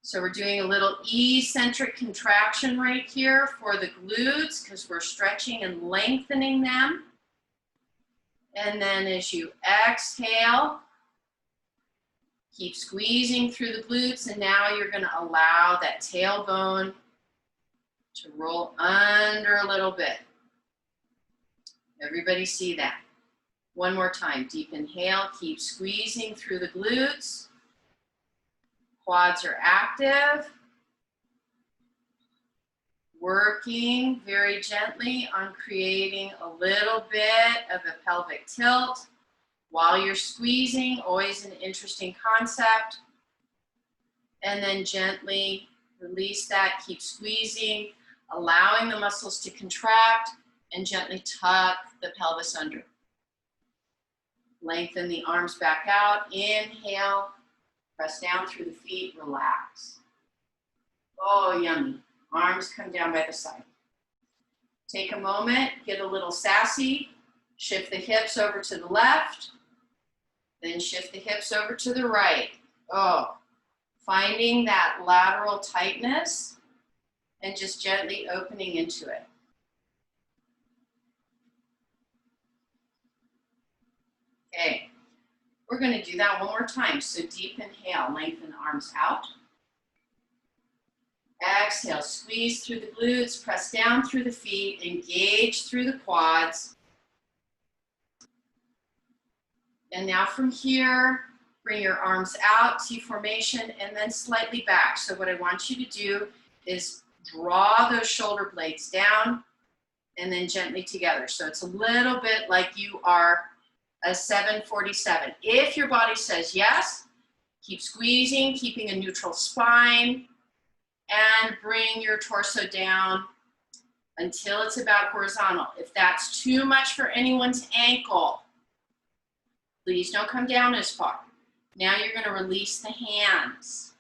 So we're doing a little eccentric contraction right here for the glutes because we're stretching and lengthening them. And then as you exhale, keep squeezing through the glutes, and now you're going to allow that tailbone to roll under a little bit. Everybody see that? One more time. Deep inhale, keep squeezing through the glutes. Quads are active. Working very gently on creating a little bit of a pelvic tilt. While you're squeezing, always an interesting concept. And then gently release that, keep squeezing, allowing the muscles to contract, and gently tuck the pelvis under. Lengthen the arms back out, inhale, press down through the feet, relax. Oh, yummy. Arms come down by the side. Take a moment, get a little sassy, shift the hips over to the left, then shift the hips over to the right. Finding that lateral tightness and just gently opening into it. Okay, we're going to do that one more time. So deep inhale, lengthen the arms out. Exhale, squeeze through the glutes, press down through the feet, engage through the quads. And now from here, bring your arms out, T formation, and then slightly back. So what I want you to do is draw those shoulder blades down and then gently together. So it's a little bit like you are a 747. If your body says yes, keep squeezing, keeping a neutral spine, and bring your torso down until it's about horizontal. If that's too much for anyone's ankle, please don't come down as far. Now you're going to release the hands.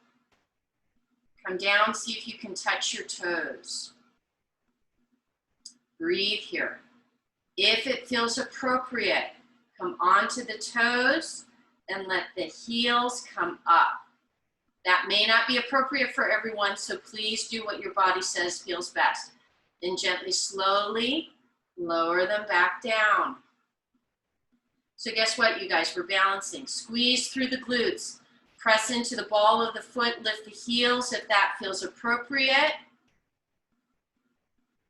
Come down, see if you can touch your toes. Breathe here. If it feels appropriate, come onto the toes and let the heels come up. That may not be appropriate for everyone, so please do what your body says feels best. Then gently, slowly lower them back down. So guess what, you guys? We're balancing. Squeeze through the glutes. Press into the ball of the foot. Lift the heels if that feels appropriate.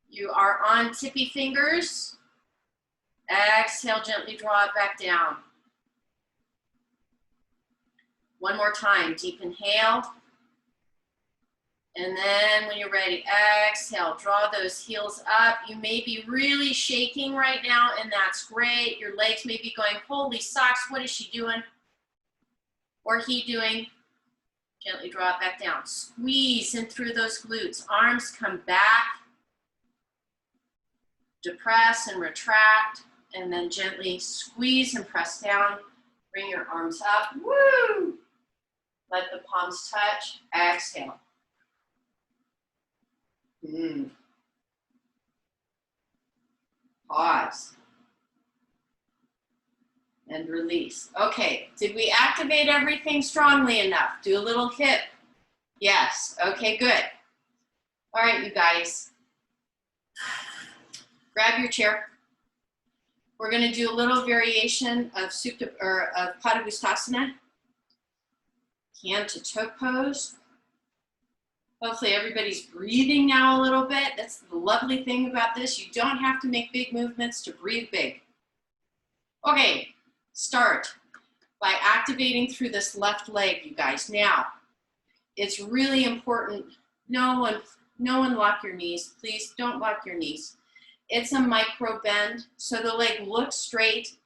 You are on tippy fingers. Exhale, gently draw it back down. One more time. Deep inhale. And then when you're ready, exhale, draw those heels up. You may be really shaking right now, and that's great. Your legs may be going, holy socks, what is she doing? Or he doing? Gently draw it back down. Squeeze in through those glutes. Arms come back. Depress and retract, and then gently squeeze and press down. Bring your arms up. Woo! Let the palms touch. Exhale. Pause. And release. Okay, did we activate everything strongly enough? Do a little hip. Yes, okay, good. All right, you guys. Grab your chair. We're gonna do a little variation of Padangusthasana. Hand to toe pose. Hopefully everybody's breathing now a little bit. That's the lovely thing about this. You don't have to make big movements to breathe big. Okay, start by activating through this left leg, you guys. Now, it's really important. No one lock your knees. Please don't lock your knees. It's a micro bend, so the leg looks straight,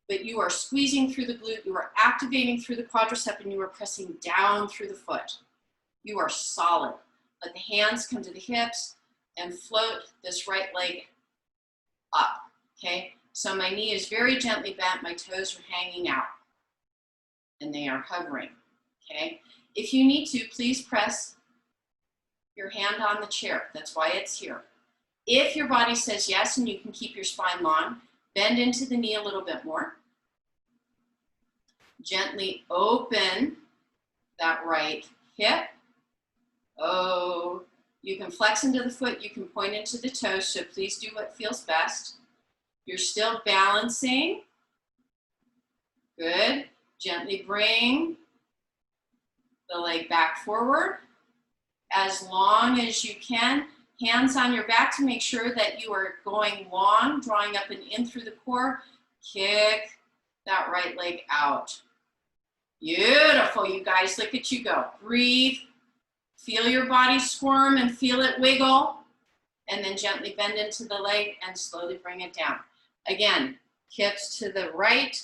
but you are squeezing through the glute, you are activating through the quadricep, and you are pressing down through the foot. You are solid. Let the hands come to the hips and float this right leg up, okay? So my knee is very gently bent, my toes are hanging out, and they are hovering, okay? If you need to, please press your hand on the chair. That's why it's here. If your body says yes and you can keep your spine long, bend into the knee a little bit more. Gently open that right hip. Oh, you can flex into the foot, you can point into the toes, so please do what feels best. You're still balancing. Good. Gently bring the leg back forward as long as you can. Hands on your back to make sure that you are going long, drawing up and in through the core. Kick that right leg out. Beautiful, you guys. Look at you go. Breathe. Feel your body squirm and feel it wiggle. And then gently bend into the leg and slowly bring it down. Again, hips to the right,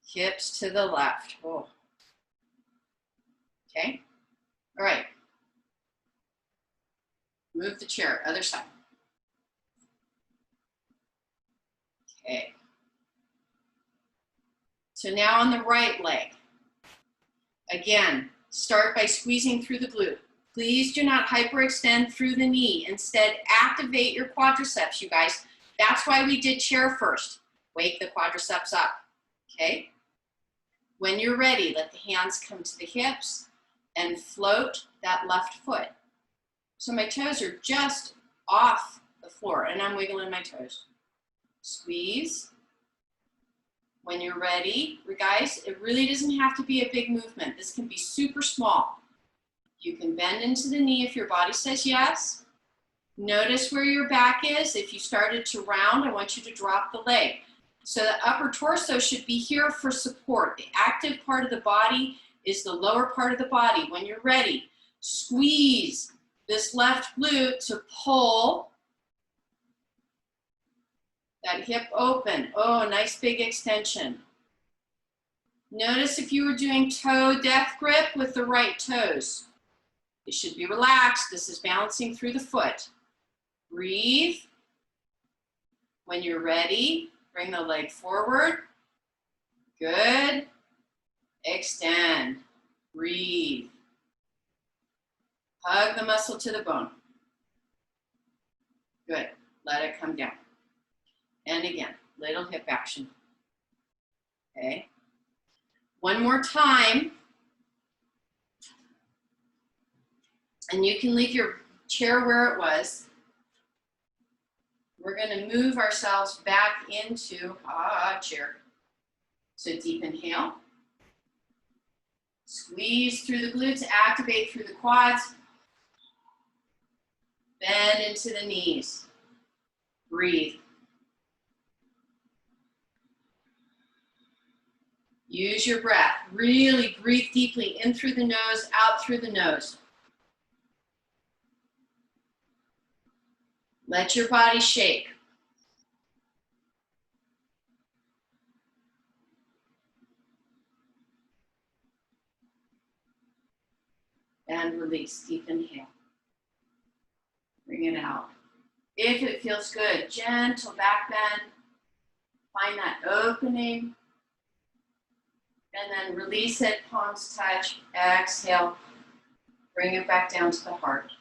hips to the left. Oh. Okay. All right. Move the chair, other side. Okay. So now on the right leg. Again, start by squeezing through the glute. Please do not hyperextend through the knee. Instead, activate your quadriceps, you guys. That's why we did chair first. Wake the quadriceps up, okay? When you're ready, let the hands come to the hips and float that left foot. So my toes are just off the floor and I'm wiggling my toes. Squeeze. When you're ready, guys, it really doesn't have to be a big movement. This can be super small. You can bend into the knee if your body says yes. Notice where your back is. If you started to round, I want you to drop the leg. So the upper torso should be here for support. The active part of the body is the lower part of the body. When you're ready, squeeze this left glute to pull that hip open. Oh, nice big extension. Notice if you were doing toe death grip with the right toes. It should be relaxed. This is balancing through the foot. Breathe. When you're ready, bring the leg forward. Good. Extend. Breathe. Hug the muscle to the bone. Good. Let it come down. And again, little hip action. Okay. One more time. And you can leave your chair where it was. We're going to move ourselves back into chair. So deep inhale. Squeeze through the glutes, activate through the quads. Bend into the knees. Breathe. Use your breath. Really breathe deeply in through the nose, out through the nose. Let your body shake. And release. Deep inhale. Bring it out. If it feels good, gentle back bend. Find that opening. And then release it, palms touch. Exhale. Bring it back down to the heart.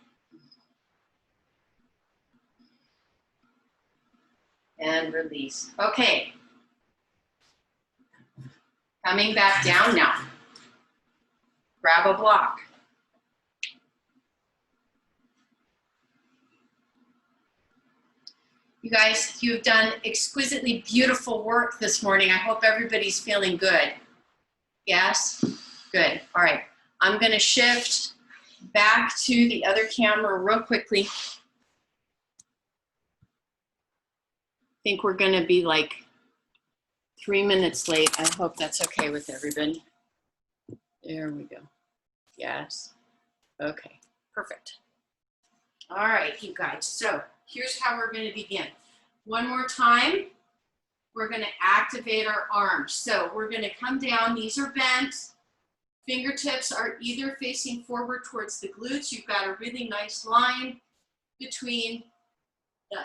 and release. Okay. Coming back down now. Grab a block. You guys, you've done exquisitely beautiful work this morning. I hope everybody's feeling good. Yes? Good. All right. I'm going to shift back to the other camera real quickly. I think we're going to be like 3 minutes late. I hope that's okay with everybody. There we go. Yes. Okay. Perfect. All right, you guys. So here's how we're going to begin. One more time. We're going to activate our arms. So we're going to come down. These are bent. Fingertips are either facing forward towards the glutes. You've got a really nice line between the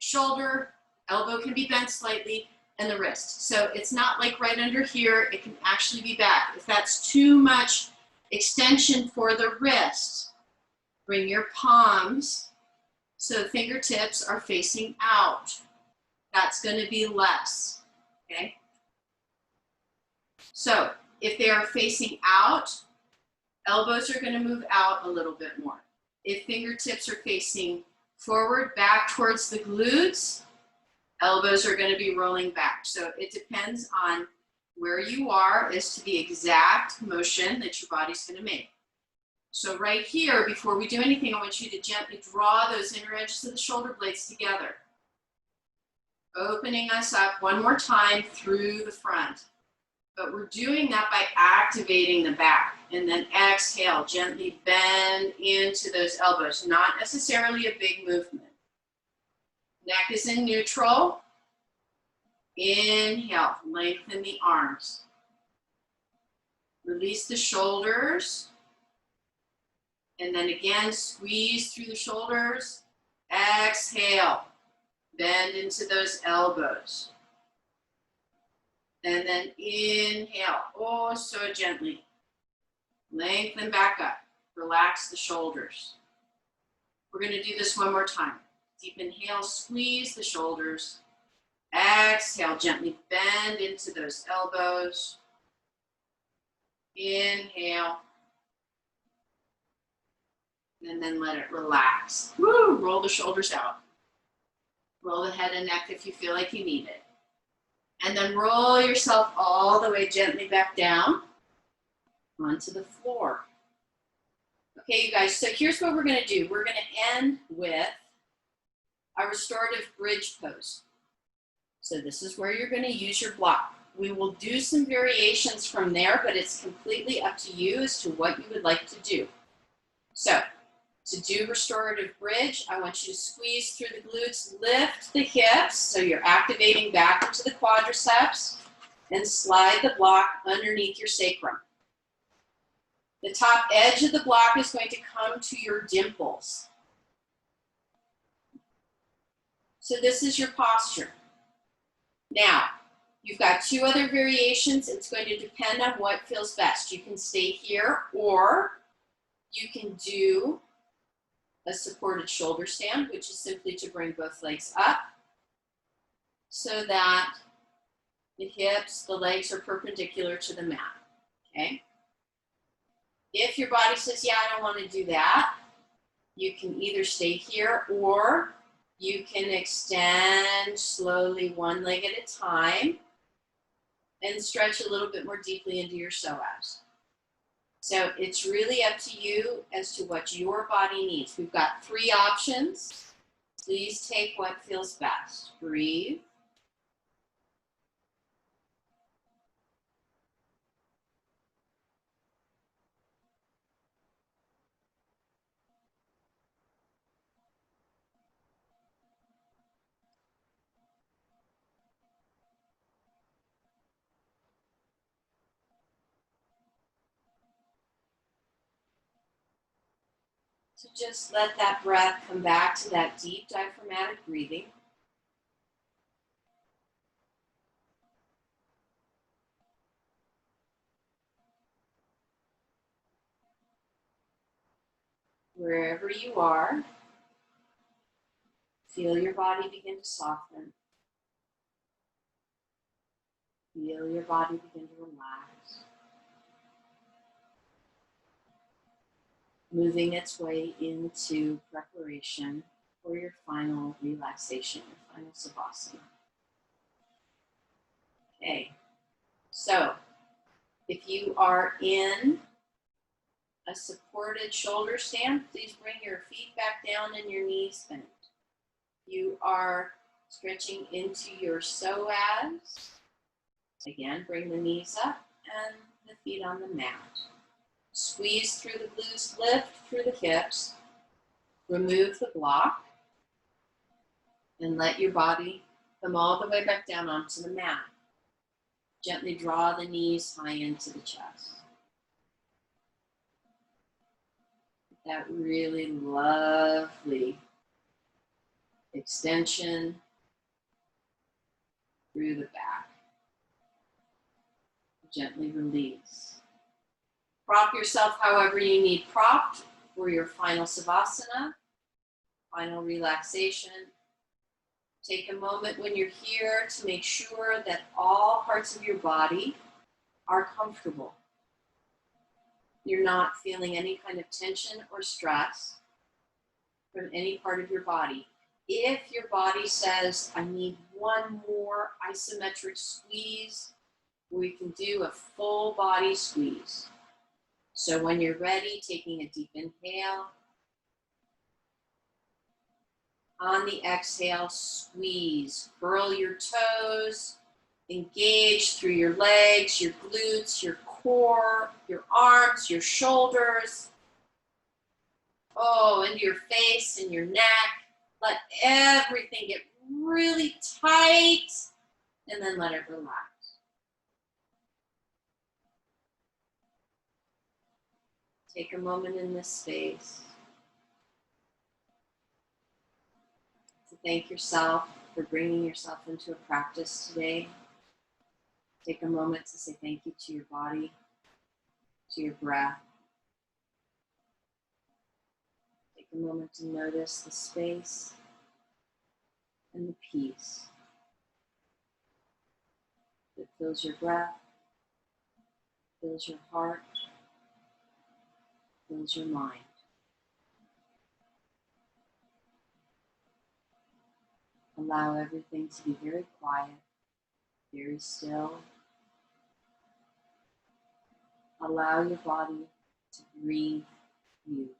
shoulder, elbow can be bent slightly, and the wrist. So it's not like right under here. It can actually be back. If that's too much extension for the wrist, bring your palms so the fingertips are facing out. That's going to be less, okay? So if they are facing out, elbows are going to move out a little bit more. If fingertips are facing forward, back towards the glutes, elbows are going to be rolling back. So it depends on where you are as to the exact motion that your body's going to make. So right here, before we do anything, I want you to gently draw those inner edges of the shoulder blades together. Opening us up one more time through the front. But we're doing that by activating the back. And then exhale, gently bend into those elbows. Not necessarily a big movement. Neck is in neutral. Inhale, lengthen the arms. Release the shoulders. And then again, squeeze through the shoulders. Exhale, bend into those elbows. And then inhale, oh so gently. Lengthen back up, relax the shoulders. We're gonna do this one more time. Deep inhale, squeeze the shoulders. Exhale, gently bend into those elbows. Inhale. And then let it relax. Woo, roll the shoulders out. Roll the head and neck if you feel like you need it. And then roll yourself all the way gently back down onto the floor. Okay, you guys, so here's what we're gonna do. We're gonna end with a restorative bridge pose. So this is where you're gonna use your block. We will do some variations from there, but it's completely up to you as to what you would like to do. So to do restorative bridge, I want you to squeeze through the glutes, lift the hips, so you're activating back into the quadriceps, and slide the block underneath your sacrum. The top edge of the block is going to come to your dimples. So this is your posture. Now, you've got two other variations. It's going to depend on what feels best. You can stay here, or you can do a supported shoulder stand, which is simply to bring both legs up so that the hips, the legs are perpendicular to the mat, okay? If your body says, yeah, I don't want to do that, you can either stay here or you can extend slowly one leg at a time and stretch a little bit more deeply into your psoas. So it's really up to you as to what your body needs. We've got 3 options. Please take what feels best. Breathe. So just let that breath come back to that deep diaphragmatic breathing. Wherever you are, feel your body begin to soften. Feel your body begin to relax, moving its way into preparation for your final relaxation, your final Savasana. Okay, so if you are in a supported shoulder stand, please bring your feet back down and your knees bent. You are stretching into your psoas. Again, bring the knees up and the feet on the mat. Squeeze through the glutes, lift through the hips. Remove the block and let your body come all the way back down onto the mat. Gently draw the knees high into the chest. That really lovely extension through the back. Gently release. Prop yourself however you need propped for your final Savasana, final relaxation. Take a moment when you're here to make sure that all parts of your body are comfortable. You're not feeling any kind of tension or stress from any part of your body. If your body says, I need one more isometric squeeze, we can do a full body squeeze. So when you're ready, taking a deep inhale. On the exhale, squeeze. Curl your toes. Engage through your legs, your glutes, your core, your arms, your shoulders. Oh, into your face and your neck. Let everything get really tight and then let it relax. Take a moment in this space to thank yourself for bringing yourself into a practice today. Take a moment to say thank you to your body, to your breath. Take a moment to notice the space and the peace that fills your breath, fills your heart, fills your mind. Allow everything to be very quiet, very still. Allow your body to breathe you.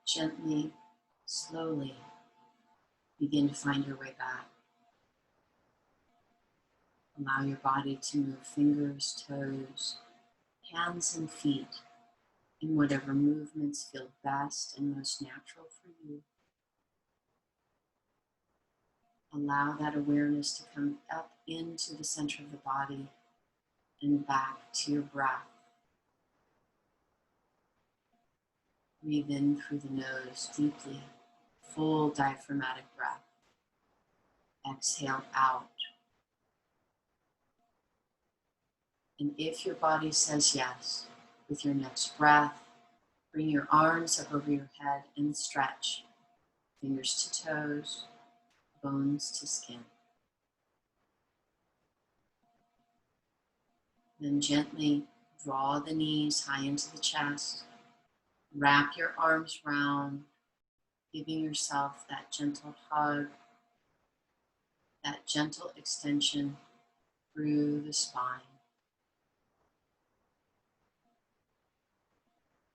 Gently, slowly, begin to find your way back. Allow your body to move fingers, toes, hands, and feet in whatever movements feel best and most natural for you. Allow that awareness to come up into the center of the body and back to your breath. Breathe in through the nose deeply, full diaphragmatic breath. Exhale out. And if your body says yes, with your next breath, bring your arms up over your head and stretch. Fingers to toes, bones to skin. Then gently draw the knees high into the chest. Wrap your arms round, giving yourself that gentle hug, that gentle extension through the spine.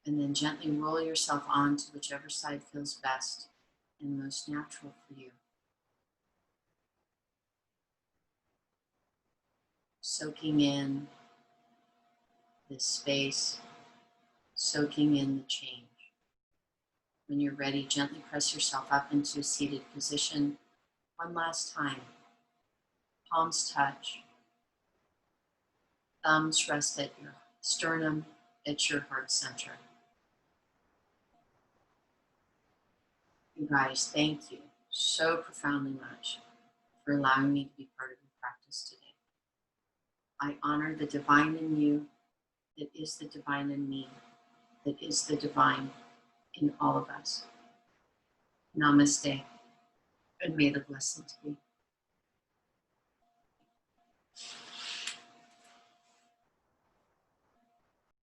And then gently roll yourself onto whichever side feels best and most natural for you. Soaking in this space, soaking in the change. When you're ready, gently press yourself up into a seated position. One last time. Palms touch. Thumbs rest at your sternum, at your heart center. You guys, thank you so profoundly much for allowing me to be part of your practice today. I honor the divine in you, that is the divine in me, that is the divine in all of us. Namaste, and may the blessings be.